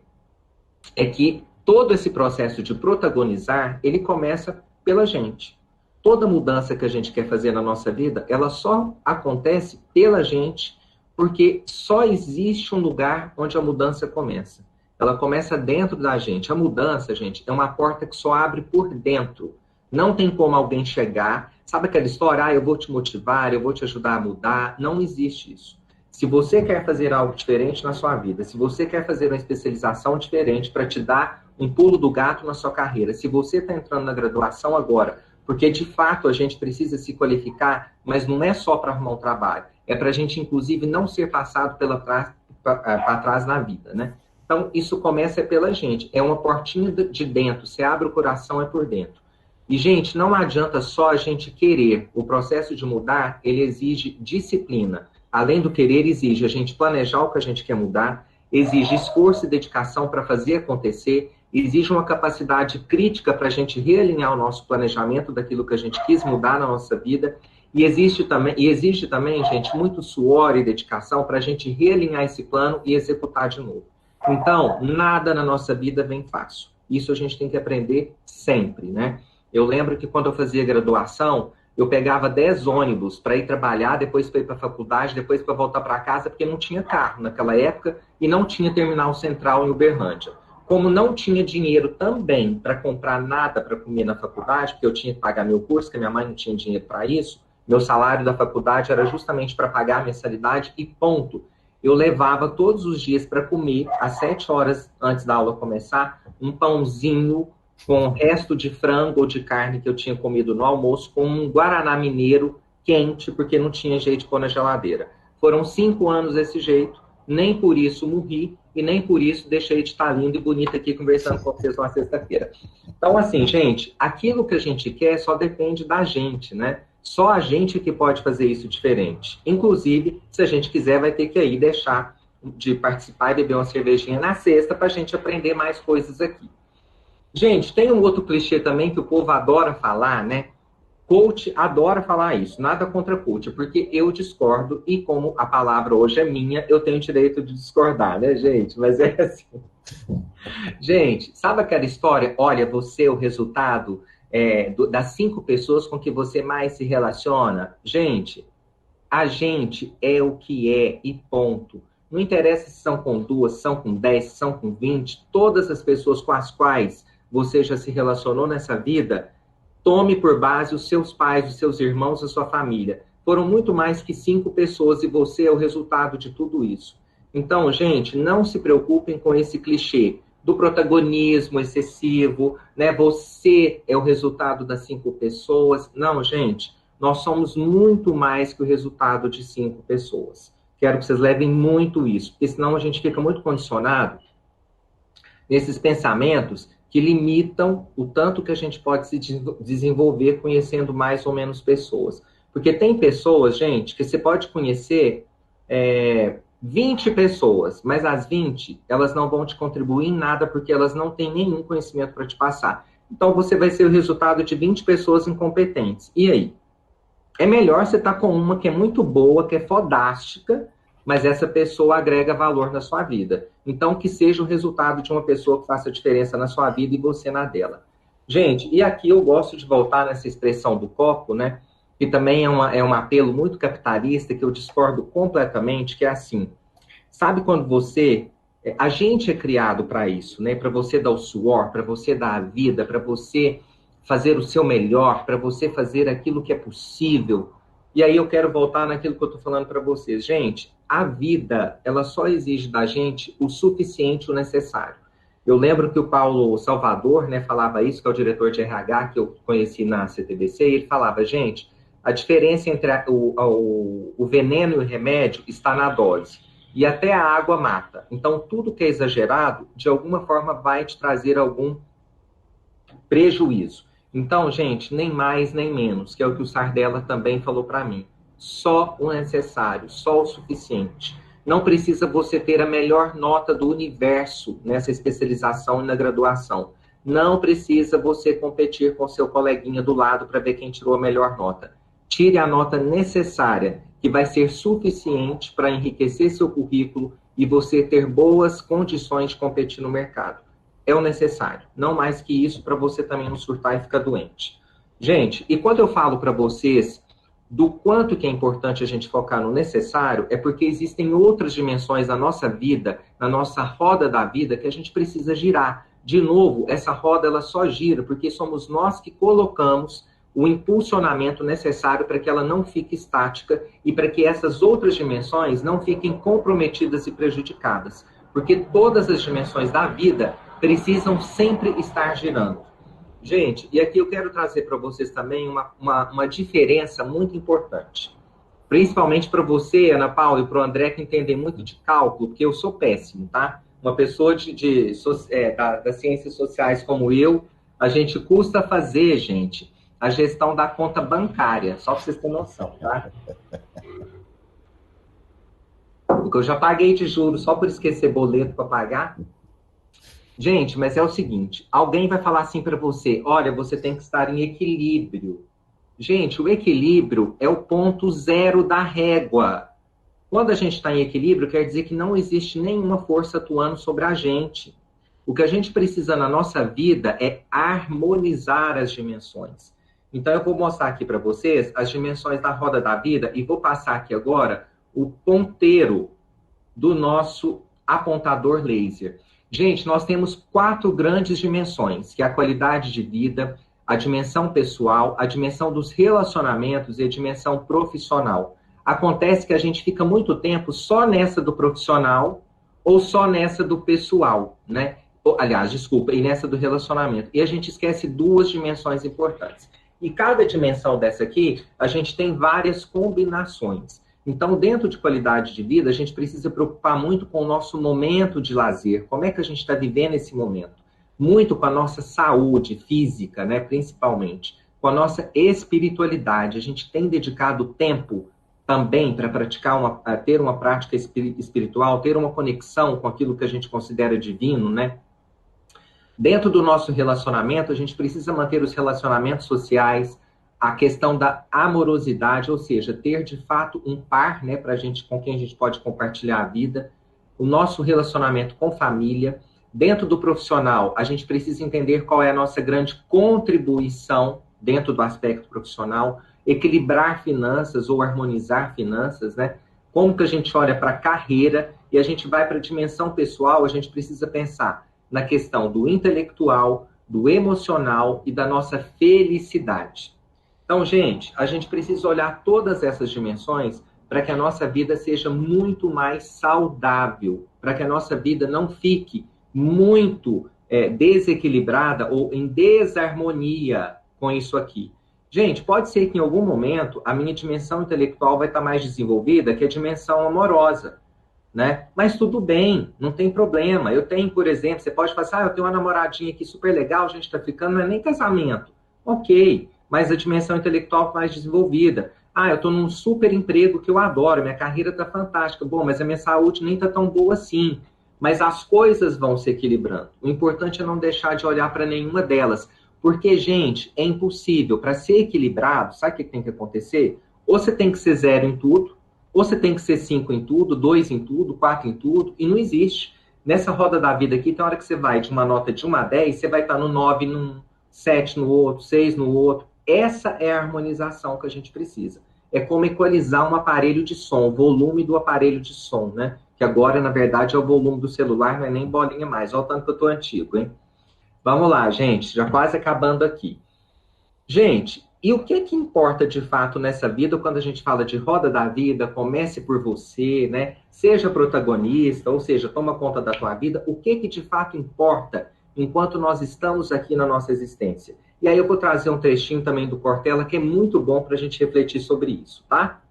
é que todo esse processo de protagonizar, ele começa pela gente. Toda mudança que a gente quer fazer na nossa vida, ela só acontece pela gente, porque só existe um lugar onde a mudança começa. Ela começa dentro da gente. A mudança, gente, é uma porta que só abre por dentro. Não tem como alguém chegar. Sabe aquela história? Ah, eu vou te motivar, eu vou te ajudar a mudar. Não existe isso. Se você quer fazer algo diferente na sua vida, se você quer fazer uma especialização diferente para te dar um pulo do gato na sua carreira, se você está entrando na graduação agora, porque de fato a gente precisa se qualificar, mas não é só para arrumar um trabalho, é para a gente, inclusive, não ser passado para trás na vida, né? Então, isso começa pela gente, é uma portinha de dentro, você abre o coração, é por dentro. E, gente, não adianta só a gente querer, o processo de mudar, ele exige disciplina. Além do querer, exige a gente planejar o que a gente quer mudar, exige esforço e dedicação para fazer acontecer, exige uma capacidade crítica para a gente realinhar o nosso planejamento daquilo que a gente quis mudar na nossa vida, e exige também, gente, muito suor e dedicação para a gente realinhar esse plano e executar de novo. Então, nada na nossa vida vem fácil. Isso a gente tem que aprender sempre, né? Eu lembro que quando eu fazia graduação, eu pegava 10 ônibus para ir trabalhar, depois para ir para a faculdade, depois para voltar para casa, porque não tinha carro naquela época e não tinha terminal central em Uberlândia. Como não tinha dinheiro também para comprar nada para comer na faculdade, porque eu tinha que pagar meu curso, que minha mãe não tinha dinheiro para isso, meu salário da faculdade era justamente para pagar a mensalidade e ponto. Eu levava todos os dias para comer, às 7 horas antes da aula começar, um pãozinho com o resto de frango ou de carne que eu tinha comido no almoço, com um guaraná mineiro quente, porque não tinha jeito de pôr na geladeira. Foram 5 anos desse jeito, nem por isso morri, e nem por isso deixei de estar lindo e bonito aqui conversando com vocês uma sexta-feira. Então, assim, gente, aquilo que a gente quer só depende da gente, né? Só a gente que pode fazer isso diferente. Inclusive, se a gente quiser, vai ter que aí deixar de participar e beber uma cervejinha na sexta para a gente aprender mais coisas aqui. Gente, tem um outro clichê também que o povo adora falar, né? Coach adora falar isso, nada contra coach, porque eu discordo e como a palavra hoje é minha, eu tenho o direito de discordar, né, gente? Mas é assim. Gente, sabe aquela história? Olha, você é o resultado das 5 pessoas com que você mais se relaciona. Gente, a gente é o que é e ponto. Não interessa se são com 2, se são com 10, se são com 20, todas as pessoas com as quais você já se relacionou nessa vida, tome por base os seus pais, os seus irmãos, a sua família. Foram muito mais que 5 pessoas e você é o resultado de tudo isso. Então, gente, não se preocupem com esse clichê do protagonismo excessivo, né? Você é o resultado das 5 pessoas. Não, gente, nós somos muito mais que o resultado de 5 pessoas. Quero que vocês levem muito isso, porque senão a gente fica muito condicionado nesses pensamentos que limitam o tanto que a gente pode se desenvolver conhecendo mais ou menos pessoas. Porque tem pessoas, gente, que você pode conhecer 20 pessoas, mas as 20, elas não vão te contribuir em nada porque elas não têm nenhum conhecimento para te passar. Então, você vai ser o resultado de 20 pessoas incompetentes. E aí? É melhor você estar com uma que é muito boa, que é fodástica, mas essa pessoa agrega valor na sua vida. Então, que seja o resultado de uma pessoa que faça diferença na sua vida e você na dela. Gente, e aqui eu gosto de voltar nessa expressão do copo, né? Que também é um apelo muito capitalista, que eu discordo completamente, que é assim. Sabe quando você... A gente é criado para isso, né? Para você dar o suor, para você dar a vida, para você fazer o seu melhor, para você fazer aquilo que é possível. E aí eu quero voltar naquilo que eu estou falando para vocês. Gente, a vida, ela só exige da gente o suficiente, o necessário. Eu lembro que o Paulo Salvador, né, falava isso, que é o diretor de RH que eu conheci na CTBC, e ele falava, gente, a diferença entre o veneno e o remédio está na dose. E até a água mata. Então, tudo que é exagerado, de alguma forma, vai te trazer algum prejuízo. Então, gente, nem mais nem menos, que é o que o Sardella também falou para mim. Só o necessário, só o suficiente. Não precisa você ter a melhor nota do universo nessa especialização e na graduação. Não precisa você competir com seu coleguinha do lado para ver quem tirou a melhor nota. Tire a nota necessária, que vai ser suficiente para enriquecer seu currículo e você ter boas condições de competir no mercado. É o necessário. Não mais que isso para você também não surtar e ficar doente. Gente, e quando eu falo para vocês do quanto que é importante a gente focar no necessário, é porque existem outras dimensões da nossa vida, na nossa roda da vida, que a gente precisa girar. De novo, essa roda ela só gira porque somos nós que colocamos o impulsionamento necessário para que ela não fique estática e para que essas outras dimensões não fiquem comprometidas e prejudicadas. Porque todas as dimensões da vida precisam sempre estar girando. Gente, e aqui eu quero trazer para vocês também uma diferença muito importante. Principalmente para você, Ana Paula, e para o André, que entendem muito de cálculo, porque eu sou péssimo, tá? Uma pessoa das ciências sociais como eu, a gente custa fazer, gente, a gestão da conta bancária, só para vocês terem noção, tá? Porque eu já paguei de juros só por esquecer boleto para pagar. Gente, mas é o seguinte, alguém vai falar assim para você, olha, você tem que estar em equilíbrio. Gente, o equilíbrio é o ponto zero da régua. Quando a gente está em equilíbrio, quer dizer que não existe nenhuma força atuando sobre a gente. O que a gente precisa na nossa vida é harmonizar as dimensões. Então, eu vou mostrar aqui para vocês as dimensões da roda da vida e vou passar aqui agora o ponteiro do nosso apontador laser. Gente, nós temos 4 grandes dimensões, que é a qualidade de vida, a dimensão pessoal, a dimensão dos relacionamentos e a dimensão profissional. Acontece que a gente fica muito tempo só nessa do profissional ou só nessa do pessoal, né? Aliás, desculpa, e nessa do relacionamento. E a gente esquece 2 dimensões importantes. E cada dimensão dessa aqui, a gente tem várias combinações. Então, dentro de qualidade de vida, a gente precisa preocupar muito com o nosso momento de lazer. Como é que a gente está vivendo esse momento? Muito com a nossa saúde física, né, principalmente. Com a nossa espiritualidade. A gente tem dedicado tempo também para praticar ter uma prática espiritual, ter uma conexão com aquilo que a gente considera divino, né? Dentro do nosso relacionamento, a gente precisa manter os relacionamentos sociais, a questão da amorosidade, ou seja, ter de fato um par, né, com quem a gente pode compartilhar a vida, o nosso relacionamento com família. Dentro do profissional, a gente precisa entender qual é a nossa grande contribuição dentro do aspecto profissional, equilibrar finanças ou harmonizar finanças, né? Como que a gente olha para a carreira e a gente vai para a dimensão pessoal, a gente precisa pensar na questão do intelectual, do emocional e da nossa felicidade. Então, gente, a gente precisa olhar todas essas dimensões para que a nossa vida seja muito mais saudável, para que a nossa vida não fique muito desequilibrada ou em desarmonia com isso aqui. Gente, pode ser que em algum momento a minha dimensão intelectual vai estar mais desenvolvida que a dimensão amorosa, né? Mas tudo bem, não tem problema. Eu tenho, por exemplo, você pode falar, eu tenho uma namoradinha aqui super legal, a gente está ficando, não é nem casamento. Ok, mas a dimensão intelectual mais desenvolvida. Eu estou num super emprego que eu adoro, minha carreira está fantástica. Bom, mas a minha saúde nem está tão boa assim. Mas as coisas vão se equilibrando. O importante é não deixar de olhar para nenhuma delas. Porque, gente, é impossível. Para ser equilibrado, sabe o que tem que acontecer? Ou você tem que ser 0 em tudo, ou você tem que ser 5 em tudo, 2 em tudo, 4 em tudo, e não existe. Nessa roda da vida aqui, tem hora que você vai de uma nota de 1 a 10, você vai estar no 9 num, 7 no outro, 6 no outro. Essa é a harmonização que a gente precisa. É como equalizar um aparelho de som, o volume do aparelho de som, né? Que agora, na verdade, é o volume do celular, não é nem bolinha mais. Olha o tanto que eu tô antigo, hein? Vamos lá, gente, já quase acabando aqui. Gente, e o que importa de fato nessa vida quando a gente fala de roda da vida, comece por você, né? Seja protagonista, ou seja, toma conta da tua vida. O que de fato importa enquanto nós estamos aqui na nossa existência? E aí eu vou trazer um trechinho também do Cortella que é muito bom para a gente refletir sobre isso, tá?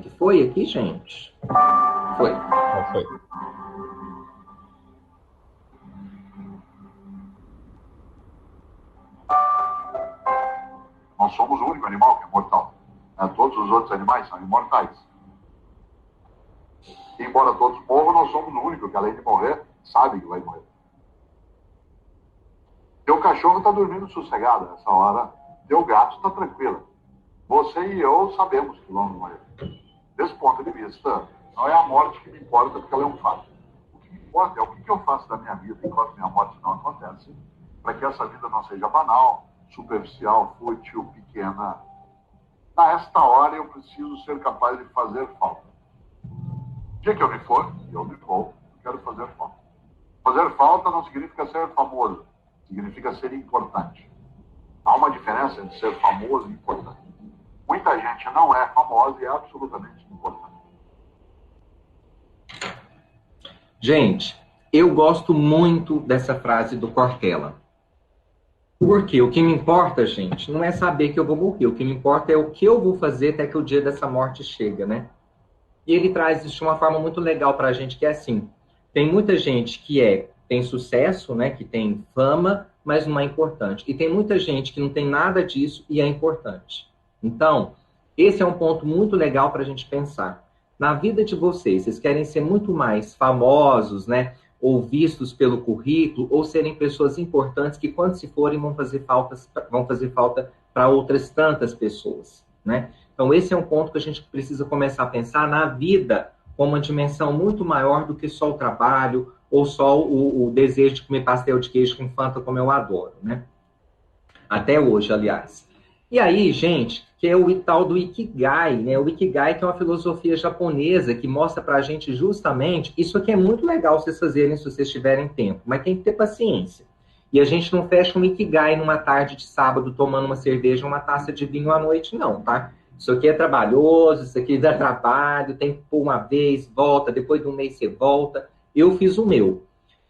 Que foi aqui, gente? Foi. Foi. Nós somos o único animal que é mortal. Todos os outros animais são imortais. E, embora todos morram, nós somos o único que, além de morrer, sabe que vai morrer. Teu cachorro está dormindo sossegado nessa hora. Teu gato está tranquilo. Você e eu sabemos que vamos morrer. Desse ponto de vista, não é a morte que me importa, porque ela é um fato. O que me importa é o que eu faço da minha vida enquanto minha morte não acontece, para que essa vida não seja banal, superficial, fútil, pequena. Nesta hora eu preciso ser capaz de fazer falta. O dia que eu me for, eu me vou, quero fazer falta. Fazer falta não significa ser famoso, significa ser importante. Há uma diferença entre ser famoso e importante. Muita gente não é famosa e é absolutamente importante. Gente, eu gosto muito dessa frase do Cortella. Porque o que me importa, gente, não é saber que eu vou morrer. O que me importa é o que eu vou fazer até que o dia dessa morte chega, né? E ele traz isso de uma forma muito legal pra gente, que é assim. Tem muita gente que tem sucesso, né? Que tem fama, mas não é importante. E tem muita gente que não tem nada disso e é importante. Então, esse é um ponto muito legal pra gente pensar. Na vida de vocês querem ser muito mais famosos, né? Ou vistos pelo currículo, ou serem pessoas importantes que, quando se forem, vão fazer falta para outras tantas pessoas, né? Então, esse é um ponto que a gente precisa começar a pensar na vida como uma dimensão muito maior do que só o trabalho, ou só o desejo de comer pastel de queijo com Fanta, como eu adoro, né? Até hoje, aliás. E aí, gente, que é o tal do Ikigai, né? O Ikigai, que é uma filosofia japonesa que mostra pra gente justamente, isso aqui é muito legal vocês fazerem se vocês tiverem tempo, mas tem que ter paciência. E a gente não fecha um Ikigai numa tarde de sábado tomando uma cerveja, uma taça de vinho à noite, não, tá? Isso aqui é trabalhoso, isso aqui dá trabalho, tem que pôr uma vez, volta, depois de um mês você volta. Eu fiz o meu.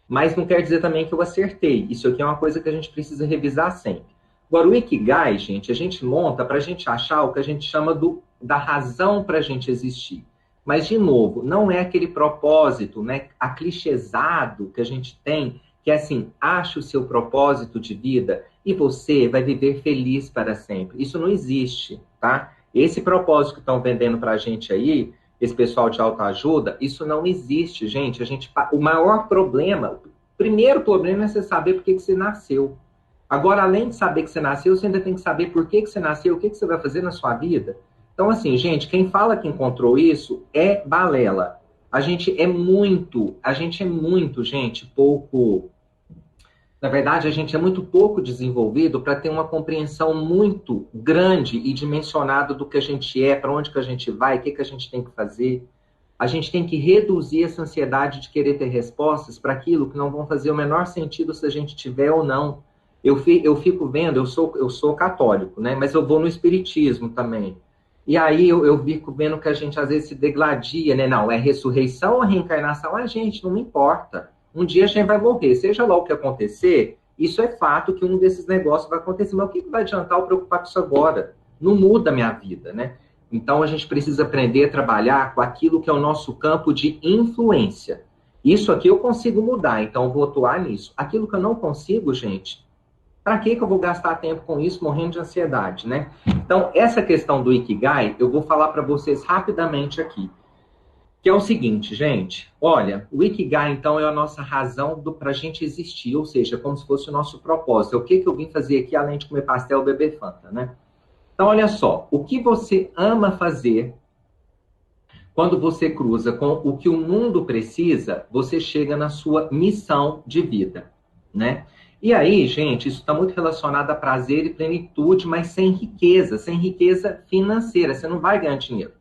Mas não quer dizer também que eu acertei. Isso aqui é uma coisa que a gente precisa revisar sempre. Agora, o Ikigai, gente, a gente monta para a gente achar o que a gente chama da razão para a gente existir. Mas, de novo, não é aquele propósito, né, aclichêsado que a gente tem, que é assim, ache o seu propósito de vida e você vai viver feliz para sempre. Isso não existe, tá? Esse propósito que estão vendendo para a gente aí, esse pessoal de autoajuda, isso não existe, gente. O maior problema, o primeiro problema é você saber por que você nasceu. Agora, além de saber que você nasceu, você ainda tem que saber por que você nasceu, o que você vai fazer na sua vida. Então, assim, gente, quem fala que encontrou isso é balela. A gente é muito, gente, pouco... Na verdade, a gente é muito pouco desenvolvido para ter uma compreensão muito grande e dimensionada do que a gente é, para onde que a gente vai, o que a gente tem que fazer. A gente tem que reduzir essa ansiedade de querer ter respostas para aquilo que não vão fazer o menor sentido se a gente tiver ou não. Eu fico vendo, eu sou católico, né? Mas eu vou no espiritismo também. E aí eu fico vendo que a gente às vezes se degladia, né? Não, é ressurreição ou reencarnação? Ah, gente, não me importa. Um dia a gente vai morrer. Seja lá o que acontecer, isso é fato que um desses negócios vai acontecer. Mas o que vai adiantar eu preocupar com isso agora? Não muda a minha vida, né? Então a gente precisa aprender a trabalhar com aquilo que é o nosso campo de influência. Isso aqui eu consigo mudar, então eu vou atuar nisso. Aquilo que eu não consigo, gente... Para que eu vou gastar tempo com isso, morrendo de ansiedade, né? Então, essa questão do Ikigai, eu vou falar para vocês rapidamente aqui. Que é o seguinte, gente. Olha, o Ikigai, então, é a nossa razão para a gente existir. Ou seja, como se fosse o nosso propósito. É o que eu vim fazer aqui, além de comer pastel e beber Fanta, né? Então, olha só. O que você ama fazer, quando você cruza com o que o mundo precisa, você chega na sua missão de vida, né? E aí, gente, isso está muito relacionado a prazer e plenitude, mas sem riqueza financeira. Você não vai ganhar dinheiro,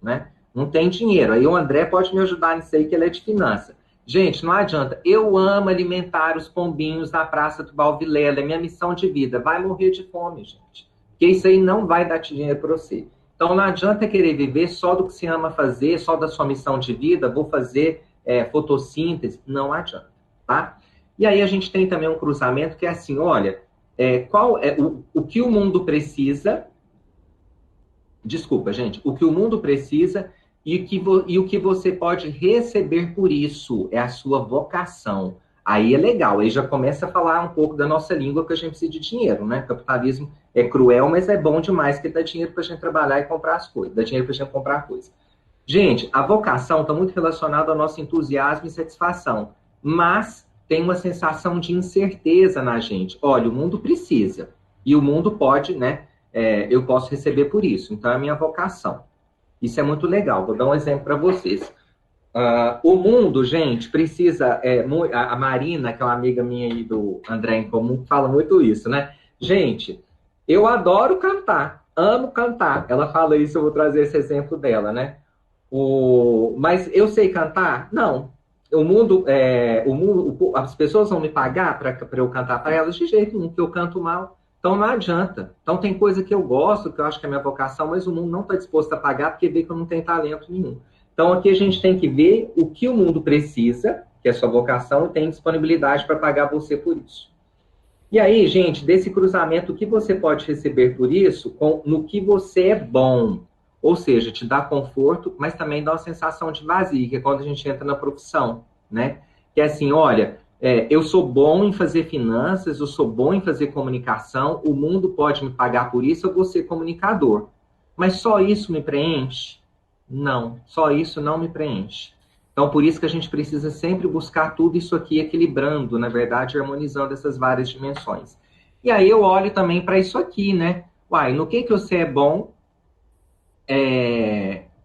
né? Não tem dinheiro. Aí o André pode me ajudar nisso aí, que ele é de finança. Gente, não adianta. Eu amo alimentar os pombinhos na Praça do Valvilela. É minha missão de vida. Vai morrer de fome, gente. Porque isso aí não vai dar dinheiro para você. Então não adianta querer viver só do que você ama fazer, só da sua missão de vida. Vou fazer fotossíntese. Não adianta, tá? E aí a gente tem também um cruzamento que é assim, olha, qual é o que o mundo precisa. Desculpa, gente. O que o mundo precisa e o que você pode receber por isso é a sua vocação. Aí é legal, aí já começa a falar um pouco da nossa língua, que a gente precisa de dinheiro, né? O capitalismo é cruel, mas é bom demais, que dá dinheiro para a gente trabalhar e comprar as coisas, dá dinheiro para a gente comprar coisas. Gente, a vocação está muito relacionada ao nosso entusiasmo e satisfação, mas tem uma sensação de incerteza na gente. Olha, o mundo precisa, e o mundo pode, né? Eu posso receber por isso, então é a minha vocação. Isso é muito legal, vou dar um exemplo para vocês. O mundo, gente, precisa... a Marina, que é uma amiga minha aí do André em Comum, fala muito isso, né? Gente, eu adoro cantar, amo cantar. Ela fala isso, eu vou trazer esse exemplo dela, né? Mas eu sei cantar? Não. As pessoas vão me pagar para eu cantar para elas de jeito nenhum, que eu canto mal. Então não adianta. Então tem coisa que eu gosto, que eu acho que é minha vocação, mas o mundo não está disposto a pagar porque vê que eu não tenho talento nenhum. Então aqui a gente tem que ver o que o mundo precisa, que é a sua vocação, e tem disponibilidade para pagar você por isso. E aí, gente, desse cruzamento, o que você pode receber por isso, no que você é bom. Ou seja, te dá conforto, mas também dá uma sensação de vazio, que é quando a gente entra na profissão, né? Que é assim, olha, eu sou bom em fazer finanças, eu sou bom em fazer comunicação, o mundo pode me pagar por isso, eu vou ser comunicador. Mas só isso me preenche? Não, só isso não me preenche. Então, por isso que a gente precisa sempre buscar tudo isso aqui equilibrando, na verdade, harmonizando essas várias dimensões. E aí eu olho também para isso aqui, né? No que você é bom,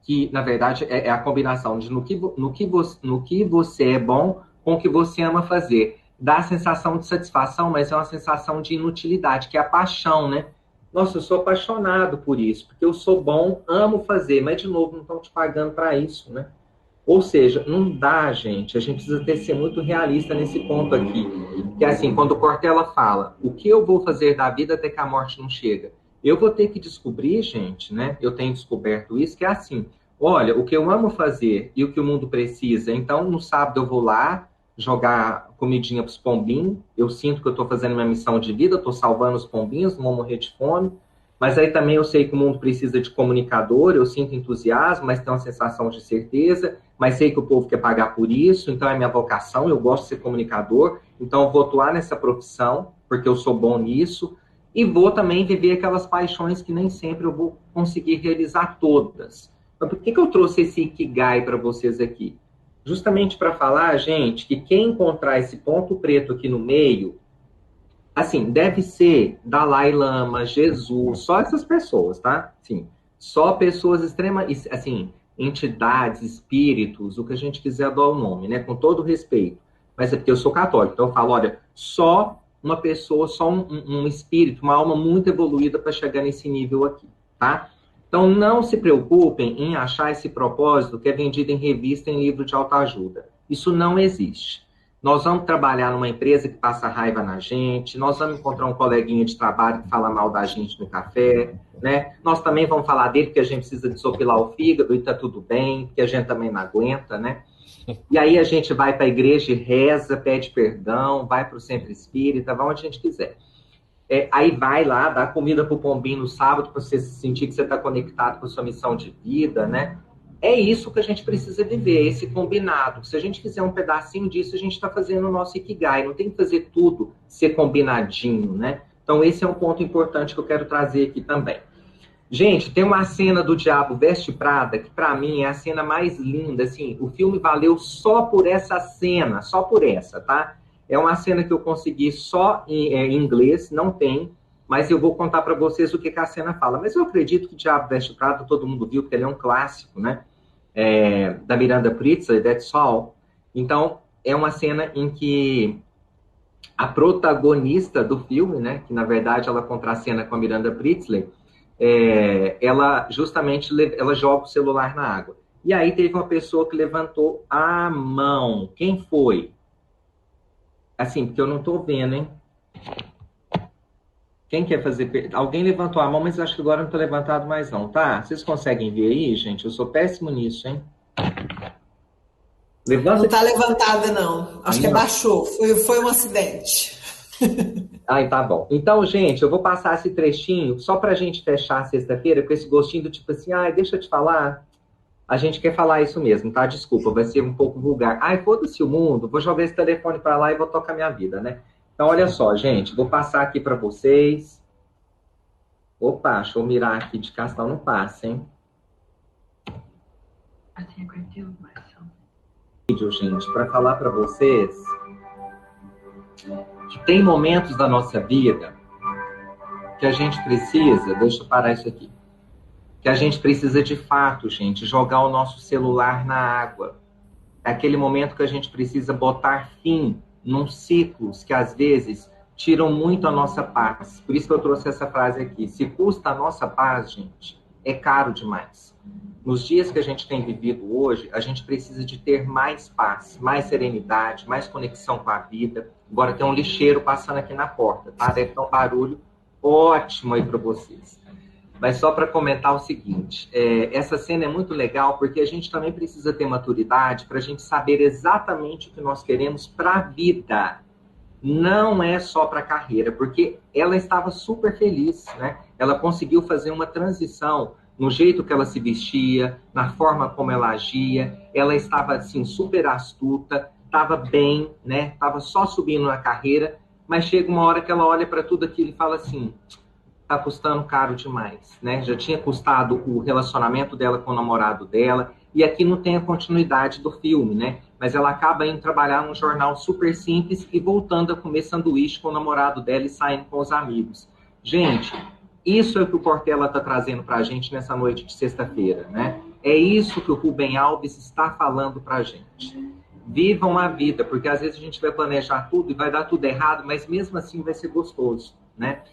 que, na verdade, é a combinação de no que você é bom com o que você ama fazer. Dá a sensação de satisfação, mas é uma sensação de inutilidade, que é a paixão, né? Nossa, eu sou apaixonado por isso, porque eu sou bom, amo fazer, mas, de novo, não estão te pagando para isso, né? Ou seja, não dá, gente. A gente precisa ser muito realista nesse ponto aqui. Que é assim, quando o Cortella fala, o que eu vou fazer da vida até que a morte não chega? Eu vou ter que descobrir, gente, né? Eu tenho descoberto isso, que é assim, olha, o que eu amo fazer e o que o mundo precisa. Então, no sábado eu vou lá jogar comidinha para os pombinhos, eu sinto que eu estou fazendo minha missão de vida, estou salvando os pombinhos, não vão morrer de fome, mas aí também eu sei que o mundo precisa de comunicador, eu sinto entusiasmo, mas tem uma sensação de certeza, mas sei que o povo quer pagar por isso, então é minha vocação, eu gosto de ser comunicador, então eu vou atuar nessa profissão, porque eu sou bom nisso, e vou também viver aquelas paixões que nem sempre eu vou conseguir realizar todas. Mas por que eu trouxe esse Ikigai para vocês aqui? Justamente para falar, gente, que quem encontrar esse ponto preto aqui no meio, assim, deve ser Dalai Lama, Jesus, só essas pessoas, tá? Sim, só pessoas extremas, assim, entidades, espíritos, o que a gente quiser dar o nome, né? Com todo respeito. Mas é porque eu sou católico, então eu falo, olha, só uma pessoa, só um espírito, uma alma muito evoluída para chegar nesse nível aqui, tá? Então, não se preocupem em achar esse propósito que é vendido em revista, em livro de autoajuda. Isso não existe. Nós vamos trabalhar numa empresa que passa raiva na gente, nós vamos encontrar um coleguinha de trabalho que fala mal da gente no café, né? Nós também vamos falar dele porque a gente precisa desopilar o fígado e tá tudo bem, porque a gente também não aguenta, né? E aí a gente vai para a igreja e reza, pede perdão, vai para o centro espírita, vai onde a gente quiser. Aí vai lá, dá comida pro pombinho no sábado para você sentir que você está conectado com a sua missão de vida, né? É isso que a gente precisa viver, esse combinado. Se a gente fizer um pedacinho disso, a gente está fazendo o nosso Ikigai. Não tem que fazer tudo ser combinadinho, né? Então esse é um ponto importante que eu quero trazer aqui também. Gente, tem uma cena do Diabo Veste Prada, que para mim é a cena mais linda, assim, o filme valeu só por essa cena, só por essa, tá? É uma cena que eu consegui só em inglês, não tem, mas eu vou contar para vocês o que a cena fala. Mas eu acredito que Diabo Veste Prada todo mundo viu, porque ele é um clássico, né? Da Miranda Priestler, That's All. Então, é uma cena em que a protagonista do filme, né, que na verdade ela contracena com a Miranda Priestler, ela justamente ela joga o celular na água. E aí teve uma pessoa que levantou a mão. Quem foi? Assim, porque eu não tô vendo, hein? Quem quer fazer... Alguém levantou a mão, mas eu acho que agora não tô levantado mais não, tá? Vocês conseguem ver aí, gente? Eu sou péssimo nisso, hein? Levanta... Não tá levantada, não. Acho que baixou. Foi um acidente. Ai, tá bom. Então, gente, eu vou passar esse trechinho só pra gente fechar a sexta-feira com esse gostinho do tipo assim, ai, deixa eu te falar. A gente quer falar isso mesmo, tá? Desculpa, vai ser um pouco vulgar. Ai, foda-se o mundo, vou jogar esse telefone pra lá e vou tocar minha vida, né? Então, olha só, gente, vou passar aqui pra vocês. Opa, deixa eu mirar aqui de cá, senão não passa, hein? Vídeo, gente, pra falar pra vocês que tem momentos da nossa vida que a gente precisa, deixa eu parar isso aqui, que a gente precisa de fato, gente, jogar o nosso celular na água. É aquele momento que a gente precisa botar fim num ciclos que às vezes tiram muito a nossa paz. Por isso que eu trouxe essa frase aqui. Se custa a nossa paz, gente, é caro demais. Nos dias que a gente tem vivido hoje, a gente precisa de ter mais paz, mais serenidade, mais conexão com a vida. Agora tem um lixeiro passando aqui na porta, tá? Deve ter um barulho ótimo aí para vocês. Mas só para comentar o seguinte, essa cena é muito legal porque a gente também precisa ter maturidade para a gente saber exatamente o que nós queremos para a vida. Não é só para a carreira, porque ela estava super feliz, né? Ela conseguiu fazer uma transição no jeito que ela se vestia, na forma como ela agia. Ela estava assim super astuta, estava bem, né? Estava só subindo na carreira, mas chega uma hora que ela olha para tudo aquilo e fala assim: tá custando caro demais, né? Já tinha custado o relacionamento dela com o namorado dela, e aqui não tem a continuidade do filme, né? Mas ela acaba indo trabalhar num jornal super simples e voltando a comer sanduíche com o namorado dela e saindo com os amigos. Gente, isso é o que o Cortella está trazendo para a gente nessa noite de sexta-feira, né? É isso que o Rubem Alves está falando para a gente. Vivam a vida, porque às vezes a gente vai planejar tudo e vai dar tudo errado, mas mesmo assim vai ser gostoso, né?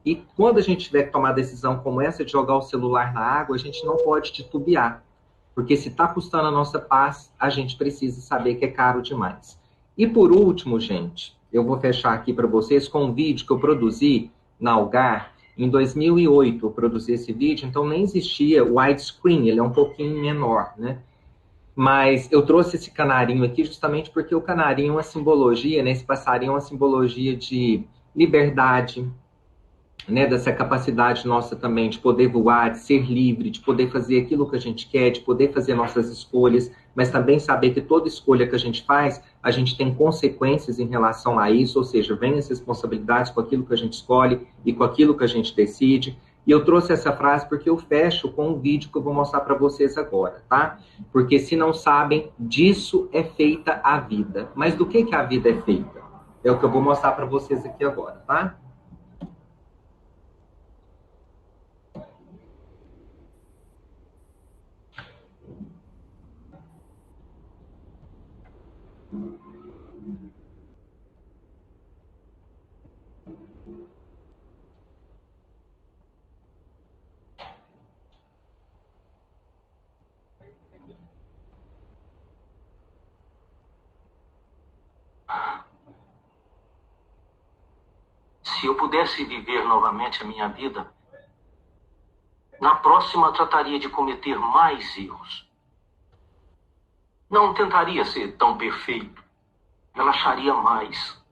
E quando a gente tiver que tomar decisão como essa de jogar o celular na água, a gente não pode titubear. Porque se está custando a nossa paz, a gente precisa saber que é caro demais. E por último, gente, eu vou fechar aqui para vocês com um vídeo que eu produzi na Algar. Em 2008 eu produzi esse vídeo, então nem existia o widescreen, ele é um pouquinho menor, né? Mas eu trouxe esse canarinho aqui justamente porque o canarinho é uma simbologia, né? Esse passarinho é uma simbologia de liberdade, né, dessa capacidade nossa também de poder voar, de ser livre, de poder fazer aquilo que a gente quer, de poder fazer nossas escolhas, mas também saber que toda escolha que a gente faz, a gente tem consequências em relação a isso, ou seja, vem as responsabilidades com aquilo que a gente escolhe e com aquilo que a gente decide. E eu trouxe essa frase porque eu fecho com um vídeo que eu vou mostrar para vocês agora, tá? Porque se não sabem, disso é feita a vida. Mas do que a vida é feita? É o que eu vou mostrar para vocês aqui agora, tá? Se eu pudesse viver novamente a minha vida, na próxima trataria de cometer mais erros. Não tentaria ser tão perfeito. Relaxaria mais.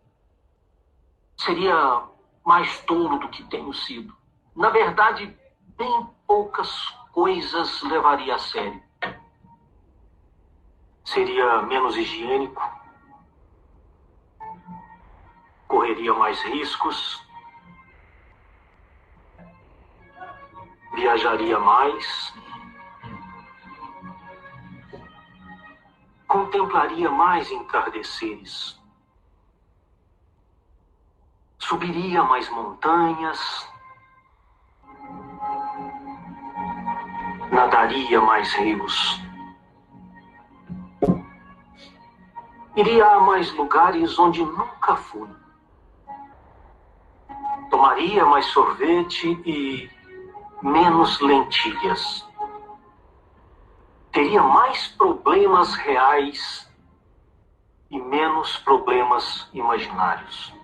Seria mais tolo do que tenho sido. Na verdade, bem poucas coisas levaria a sério. Seria menos higiênico. Correria mais riscos. Viajaria mais. Contemplaria mais entardeceres. Subiria mais montanhas. Nadaria mais rios. Iria a mais lugares onde nunca fui. Tomaria mais sorvete e menos lentilhas. Teria mais problemas reais e menos problemas imaginários.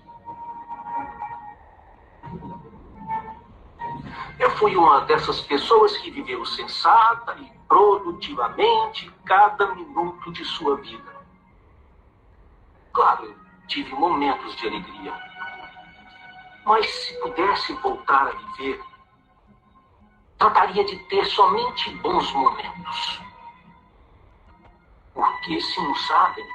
Eu fui uma dessas pessoas que viveu sensata e produtivamente cada minuto de sua vida. Claro, eu tive momentos de alegria. Mas se pudesse voltar a viver, trataria de ter somente bons momentos. Porque, se não sabem,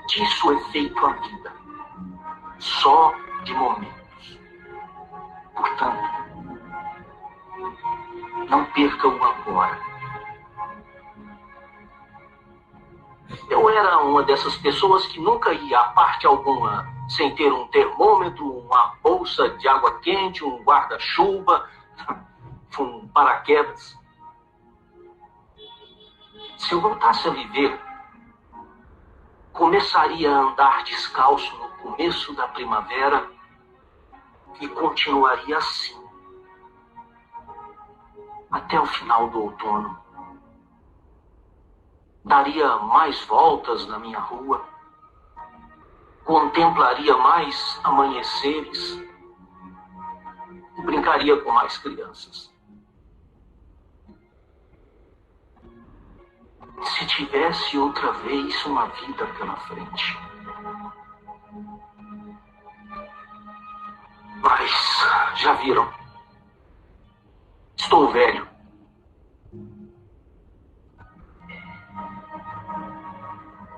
disso é feito a vida. Só de momentos. Portanto, não perca o agora. Eu era uma dessas pessoas que nunca ia a parte alguma sem ter um termômetro, uma bolsa de água quente, um guarda-chuva, um paraquedas. Se eu voltasse a viver, começaria a andar descalço no começo da primavera e continuaria assim até o final do outono. Daria mais voltas na minha rua, contemplaria mais amanheceres e brincaria com mais crianças. Se tivesse outra vez uma vida pela frente. Mas, já viram? Estou velho.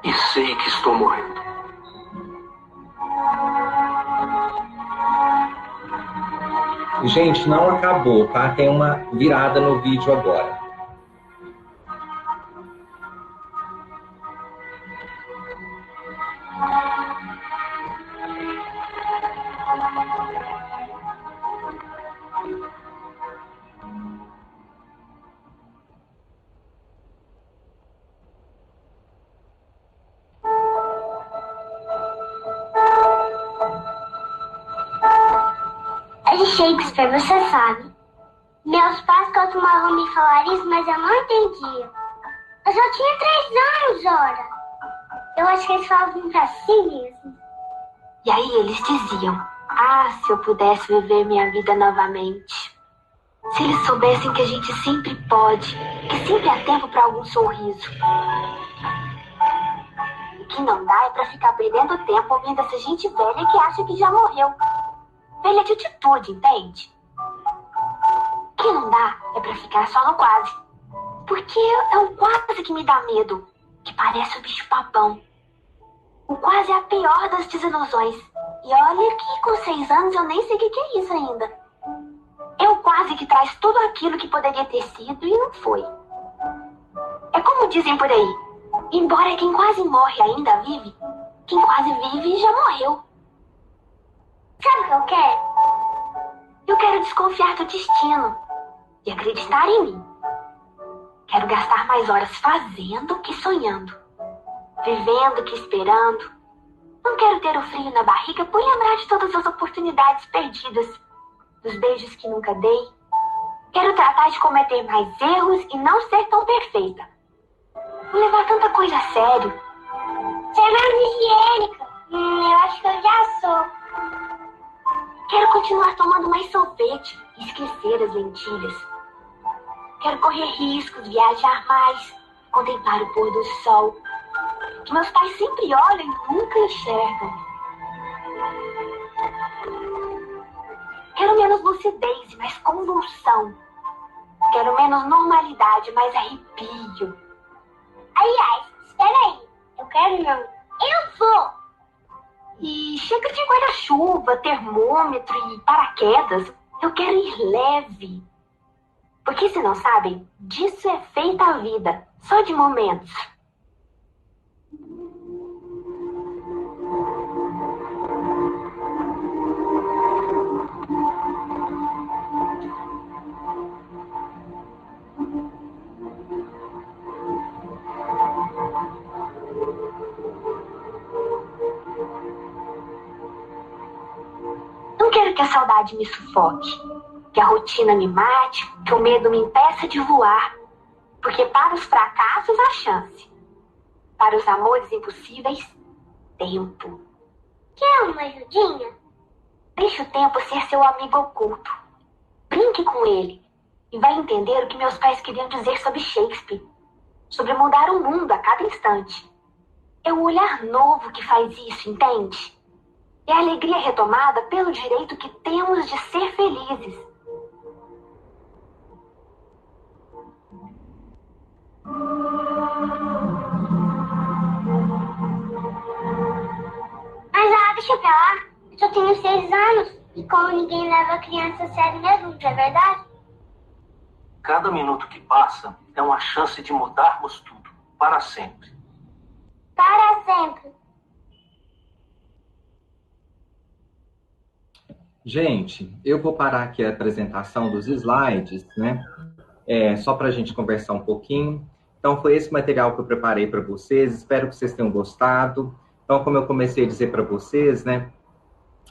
E sei que estou morrendo. Gente, não acabou, tá? Tem uma virada no vídeo agora. De Shakespeare, você sabe. Meus pais costumavam me falar isso, mas eu não entendia. Eu só tinha 3 anos, ora. Eu acho que eles falavam pra si mesmo. E aí eles diziam: ah, se eu pudesse viver minha vida novamente. Se eles soubessem que a gente sempre pode, que sempre há tempo para algum sorriso. O que não dá é pra ficar perdendo tempo ouvindo essa gente velha que acha que já morreu. Velha de atitude, entende? O que não dá é pra ficar só no quase. Porque é o quase que me dá medo, que parece o bicho papão. O quase é a pior das desilusões. E olha que com 6 anos eu nem sei o que é isso ainda. É o quase que traz tudo aquilo que poderia ter sido e não foi. É como dizem por aí, embora quem quase morre ainda vive, quem quase vive já morreu. Sabe o que eu quero? Eu quero desconfiar do destino e acreditar em mim. Quero gastar mais horas fazendo que sonhando, vivendo que esperando. Não quero ter o frio na barriga por lembrar de todas as oportunidades perdidas, dos beijos que nunca dei. Quero tratar de cometer mais erros e não ser tão perfeita. Não levar tanta coisa a sério. Ser mais higiênica. Eu acho que eu já sou. Quero continuar tomando mais sorvete e esquecer as lentilhas. Quero correr riscos, viajar mais, contemplar o pôr do sol, que meus pais sempre olham e nunca enxergam. Quero menos lucidez e mais convulsão. Quero menos normalidade, mais arrepio. Aliás, espera aí. Eu quero não. Eu vou! E chega de guarda-chuva, termômetro e paraquedas. Eu quero ir leve. Porque, se não sabem, disso é feita a vida. Só de momentos. Não quero que a saudade me sufoque, que a rotina me mate, que o medo me impeça de voar. Porque para os fracassos há chance. Para os amores impossíveis, tempo. Quer uma ajudinha? Deixe o tempo ser seu amigo oculto. Brinque com ele e vai entender o que meus pais queriam dizer sobre Shakespeare. Sobre mudar o mundo a cada instante. É o olhar novo que faz isso, entende? É a alegria retomada pelo direito que temos de ser felizes. Mas deixa pra lá. Eu só tenho 6 anos. E como ninguém leva a criança a sério mesmo, não é verdade? Cada minuto que passa é uma chance de mudarmos tudo, para sempre. Para sempre. Gente, eu vou parar aqui a apresentação dos slides, né? Só para a gente conversar um pouquinho. Então, foi esse material que eu preparei para vocês. Espero que vocês tenham gostado. Então, como eu comecei a dizer para vocês, né?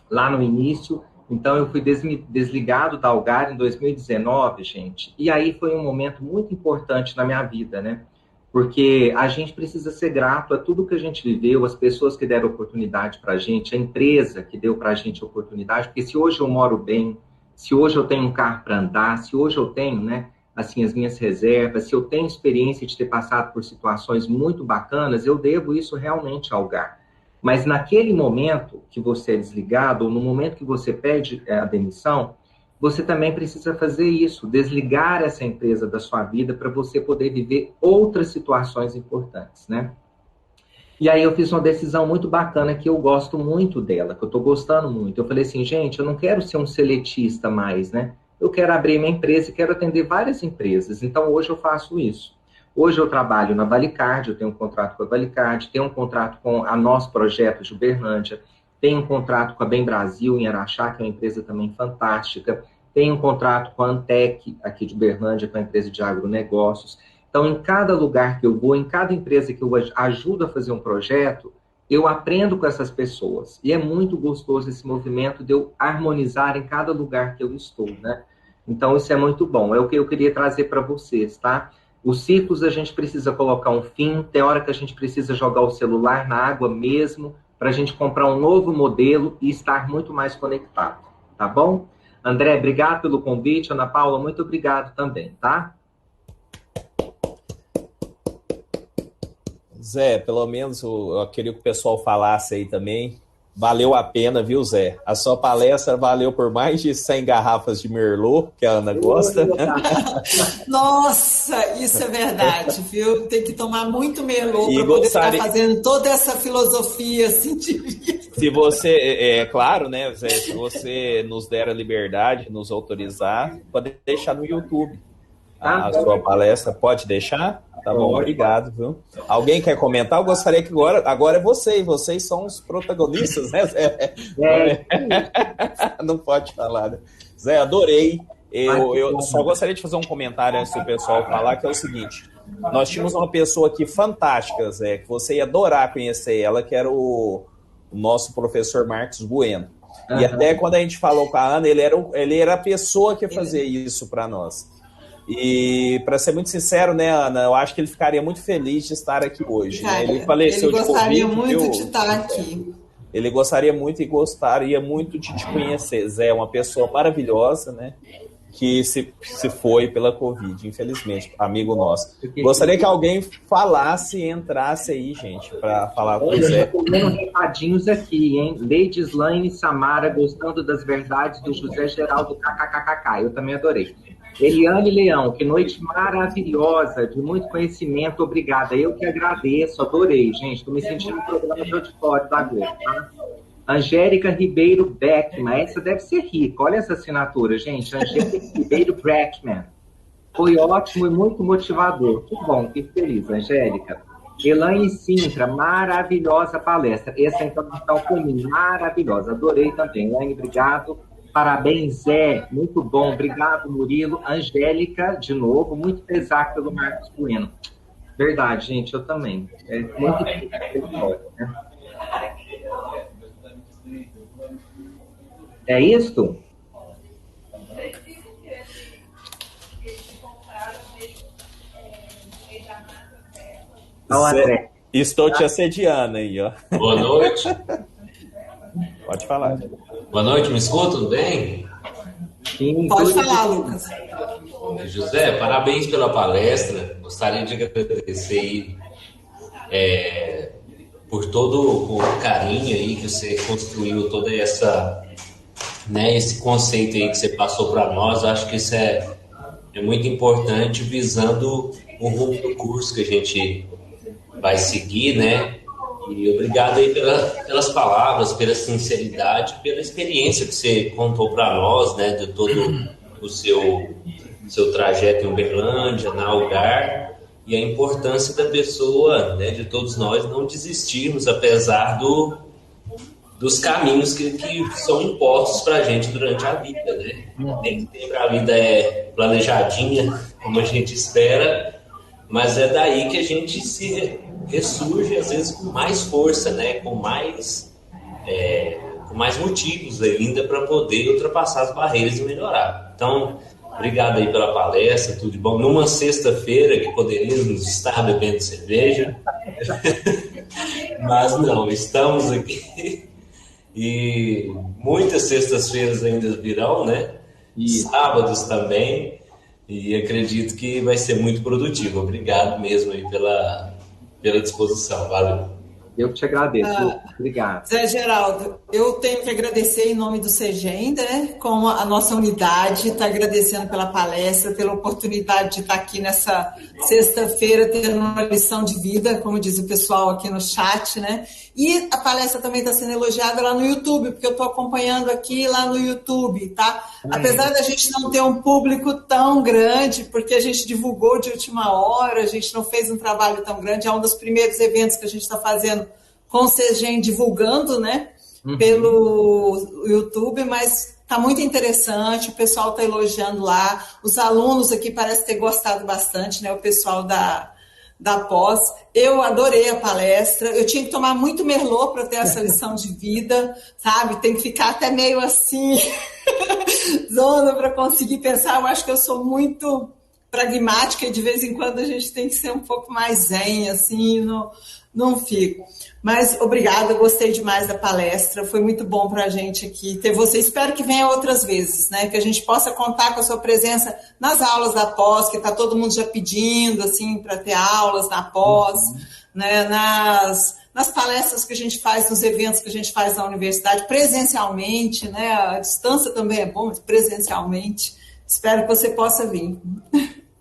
Lá no início, então eu fui desligado da Algar em 2019, gente. E aí foi um momento muito importante na minha vida, né? Porque a gente precisa ser grato a tudo que a gente viveu, as pessoas que deram oportunidade para a gente, a empresa que deu para a gente oportunidade. Porque se hoje eu moro bem, se hoje eu tenho um carro para andar, se hoje eu tenho, né, assim, as minhas reservas, se eu tenho experiência de ter passado por situações muito bacanas, eu devo isso realmente ao Algar. Mas naquele momento que você é desligado, ou no momento que você pede a demissão, você também precisa fazer isso, desligar essa empresa da sua vida para você poder viver outras situações importantes, né? E aí eu fiz uma decisão muito bacana que eu gosto muito dela, que eu estou gostando muito. Eu falei assim, gente, eu não quero ser um seletista mais, né? Eu quero abrir minha empresa e quero atender várias empresas. Então hoje eu faço isso. Hoje eu trabalho na Valicard, eu tenho um contrato com a Valicard, tenho um contrato com a Nosso Projeto de Uberlândia, tenho um contrato com a Bem Brasil em Araxá, que é uma empresa também fantástica, tenho um contrato com a Antec, aqui de Uberlândia, com a empresa de agronegócios. Então, em cada lugar que eu vou, em cada empresa que eu ajudo a fazer um projeto, eu aprendo com essas pessoas. E é muito gostoso esse movimento de eu harmonizar em cada lugar que eu estou, né? Então, isso é muito bom. É o que eu queria trazer para vocês, tá? Os ciclos a gente precisa colocar um fim, tem hora que a gente precisa jogar o celular na água mesmo, para a gente comprar um novo modelo e estar muito mais conectado, tá bom? André, obrigado pelo convite. Ana Paula, muito obrigado também, tá? Zé, pelo menos eu queria que o pessoal falasse aí também. Valeu a pena, viu, Zé? A sua palestra valeu por mais de 100 garrafas de Merlot, que a Ana gosta. Nossa, isso é verdade, viu? Tem que tomar muito Merlot para poder estar fazendo toda essa filosofia assim de vida. Se você, claro, né, Zé, se você nos der a liberdade, nos autorizar, pode deixar no YouTube a sua palestra. Pode deixar? Tá bom, obrigado, viu? Alguém quer comentar? Eu gostaria que agora é vocês são os protagonistas, né, Zé? Não pode falar, né? Zé, adorei. Eu só gostaria de fazer um comentário antes do pessoal falar, que é o seguinte: nós tínhamos uma pessoa aqui fantástica, Zé, que você ia adorar conhecer ela, que era o nosso professor Marcos Bueno. E até quando a gente falou com a Ana, ele era a pessoa que fazia isso para nós. E, para ser muito sincero, né, Ana, eu acho que ele ficaria muito feliz de estar aqui hoje. Né? Ele gostaria muito de estar aqui. Ele gostaria muito de te conhecer, Zé. É uma pessoa maravilhosa, né? Que se foi pela Covid, infelizmente, amigo nosso. Gostaria que alguém entrasse aí, gente, para falar com o Zé. Estou vendo recadinhos aqui, hein? Lady Slaine Samara, gostando das verdades do José Geraldo KKKK. Eu também adorei. Eliane Leão, que noite maravilhosa, de muito conhecimento, obrigada. Eu que agradeço, adorei, gente. Estou me sentindo no programa de auditório da Globo, tá? Angélica Ribeiro Beckman, essa deve ser rica, olha essa assinatura, gente. Angélica Ribeiro Beckman. Foi ótimo e muito motivador. Que bom, fico feliz, Angélica. Elaine Sintra, maravilhosa palestra. Essa introdução foi maravilhosa, adorei também. Elaine, obrigado. Parabéns, Zé, muito bom, obrigado, Murilo. Angélica, de novo, muito pesar pelo Marcos Bueno. Verdade, gente, eu também. É muito difícil, né? É isso? Zé, estou te assediando aí, ó. Boa noite. Pode falar. Boa noite, me escutam bem? Sim, pode falar, Lucas. José, parabéns pela palestra. Gostaria de agradecer por todo o carinho aí que você construiu, toda essa, né, esse conceito aí que você passou para nós. Eu acho que isso é muito importante, visando o rumo do curso que a gente vai seguir, né? E obrigado aí pelas palavras, pela sinceridade, pela experiência que você contou para nós, né? De todo o seu trajeto em Uberlândia, na Algar, e a importância da pessoa, né? De todos nós não desistirmos, apesar dos caminhos que são impostos para a gente durante a vida, né? Nem sempre a vida é planejadinha, como a gente espera, mas é daí que a gente se ressurge, às vezes, com mais força, né? Com mais motivos ainda para poder ultrapassar as barreiras e melhorar. Então, obrigado aí pela palestra, tudo de bom. Numa sexta-feira que poderíamos estar bebendo cerveja, mas não, estamos aqui. E muitas sextas-feiras ainda virão, né? E sábados também. E acredito que vai ser muito produtivo. Obrigado mesmo aí pela disposição. Valeu. Eu que te agradeço. Obrigado. Zé Geraldo, eu tenho que agradecer em nome do CEGEM, né? Como a nossa unidade está agradecendo pela palestra, pela oportunidade de estar aqui nessa sexta-feira tendo uma lição de vida, como diz o pessoal aqui no chat, né? E a palestra também está sendo elogiada lá no YouTube, porque eu estou acompanhando aqui lá no YouTube, tá? Apesar da gente não ter um público tão grande, porque a gente divulgou de última hora, a gente não fez um trabalho tão grande, é um dos primeiros eventos que a gente está fazendo com o CEGEM divulgando, né? Pelo YouTube, mas está muito interessante, o pessoal está elogiando lá, os alunos aqui parecem ter gostado bastante, né? O pessoal da pós. Eu adorei a palestra, eu tinha que tomar muito Merlot para ter essa lição de vida, sabe? Tem que ficar até meio assim, zona para conseguir pensar. Eu acho que eu sou muito pragmática e de vez em quando a gente tem que ser um pouco mais zen, assim, não fico. Mas obrigada, gostei demais da palestra, foi muito bom para a gente aqui ter você. Espero que venha outras vezes, né? Que a gente possa contar com a sua presença nas aulas da pós, que está todo mundo já pedindo, assim, para ter aulas na pós, né? Nas palestras que a gente faz, nos eventos que a gente faz na universidade, presencialmente, né? A distância também é bom, mas presencialmente. Espero que você possa vir.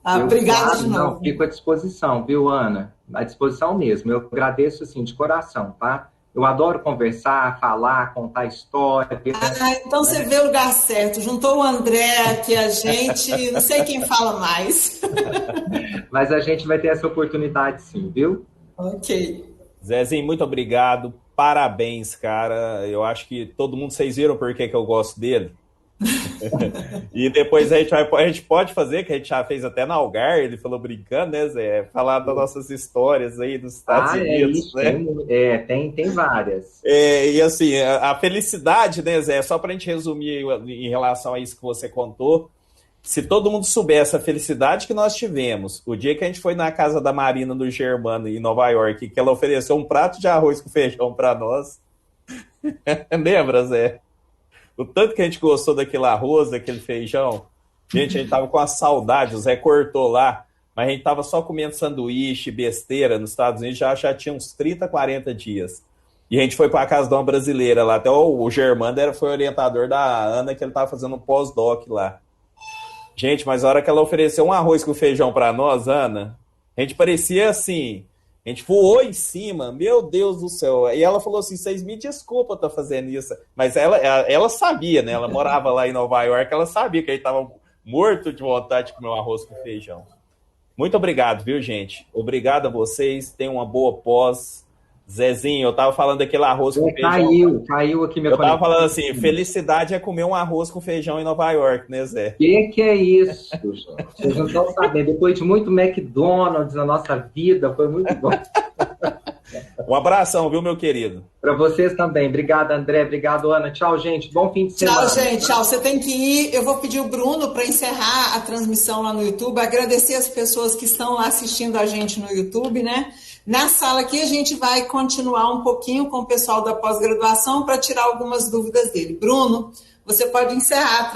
Obrigada de novo. Não, fico à disposição, viu, Ana? À disposição mesmo. Eu agradeço, assim, de coração, tá? Eu adoro conversar, falar, contar história. Então você vê o lugar certo. Juntou o André aqui, a gente, não sei quem fala mais. Mas a gente vai ter essa oportunidade sim, viu? Ok. Zezinho, muito obrigado. Parabéns, cara. Eu acho que todo mundo, vocês viram por que eu gosto dele? E depois a gente pode fazer, que a gente já fez até na Algar, ele falou brincando, né, Zé? Falar das nossas histórias aí dos Estados Unidos, isso, né? Tem várias. E assim, a felicidade, né, Zé? Só pra gente resumir em relação a isso que você contou, se todo mundo soubesse a felicidade que nós tivemos, o dia que a gente foi na casa da Marina do Germano, em Nova York, que ela ofereceu um prato de arroz com feijão pra nós. Lembra, Zé? O tanto que a gente gostou daquele arroz, daquele feijão. Gente, a gente tava com a saudade, o Zé cortou lá, mas a gente tava só comendo sanduíche, besteira nos Estados Unidos, já tinha uns 30, 40 dias. E a gente foi para a casa de uma brasileira lá, até o Germano foi orientador da Ana, que ele tava fazendo um pós-doc lá. Gente, mas a hora que ela ofereceu um arroz com feijão para nós, Ana, a gente parecia assim... A gente voou em cima, meu Deus do céu. E ela falou assim, vocês me desculpam estar fazendo isso. Mas ela sabia, né? Ela morava lá em Nova York, ela sabia que a gente estava morto de vontade de comer um arroz com feijão. Muito obrigado, viu, gente? Obrigado a vocês, tenham uma boa pós. Zezinho, eu tava falando daquele arroz com feijão. Caiu aqui meu conexão. Eu tava falando assim, felicidade é comer um arroz com feijão em Nova York, né, Zé? Que é isso, gente? Vocês não estão sabendo. Depois de muito McDonald's na nossa vida, foi muito bom. Um abração, viu, meu querido? Para vocês também. Obrigado, André. Obrigado, Ana. Tchau, gente. Bom fim de semana. Tchau, gente. Tchau. Você tem que ir. Eu vou pedir o Bruno para encerrar a transmissão lá no YouTube. Agradecer as pessoas que estão lá assistindo a gente no YouTube, né? Na sala aqui a gente vai continuar um pouquinho com o pessoal da pós-graduação para tirar algumas dúvidas dele. Bruno, você pode encerrar.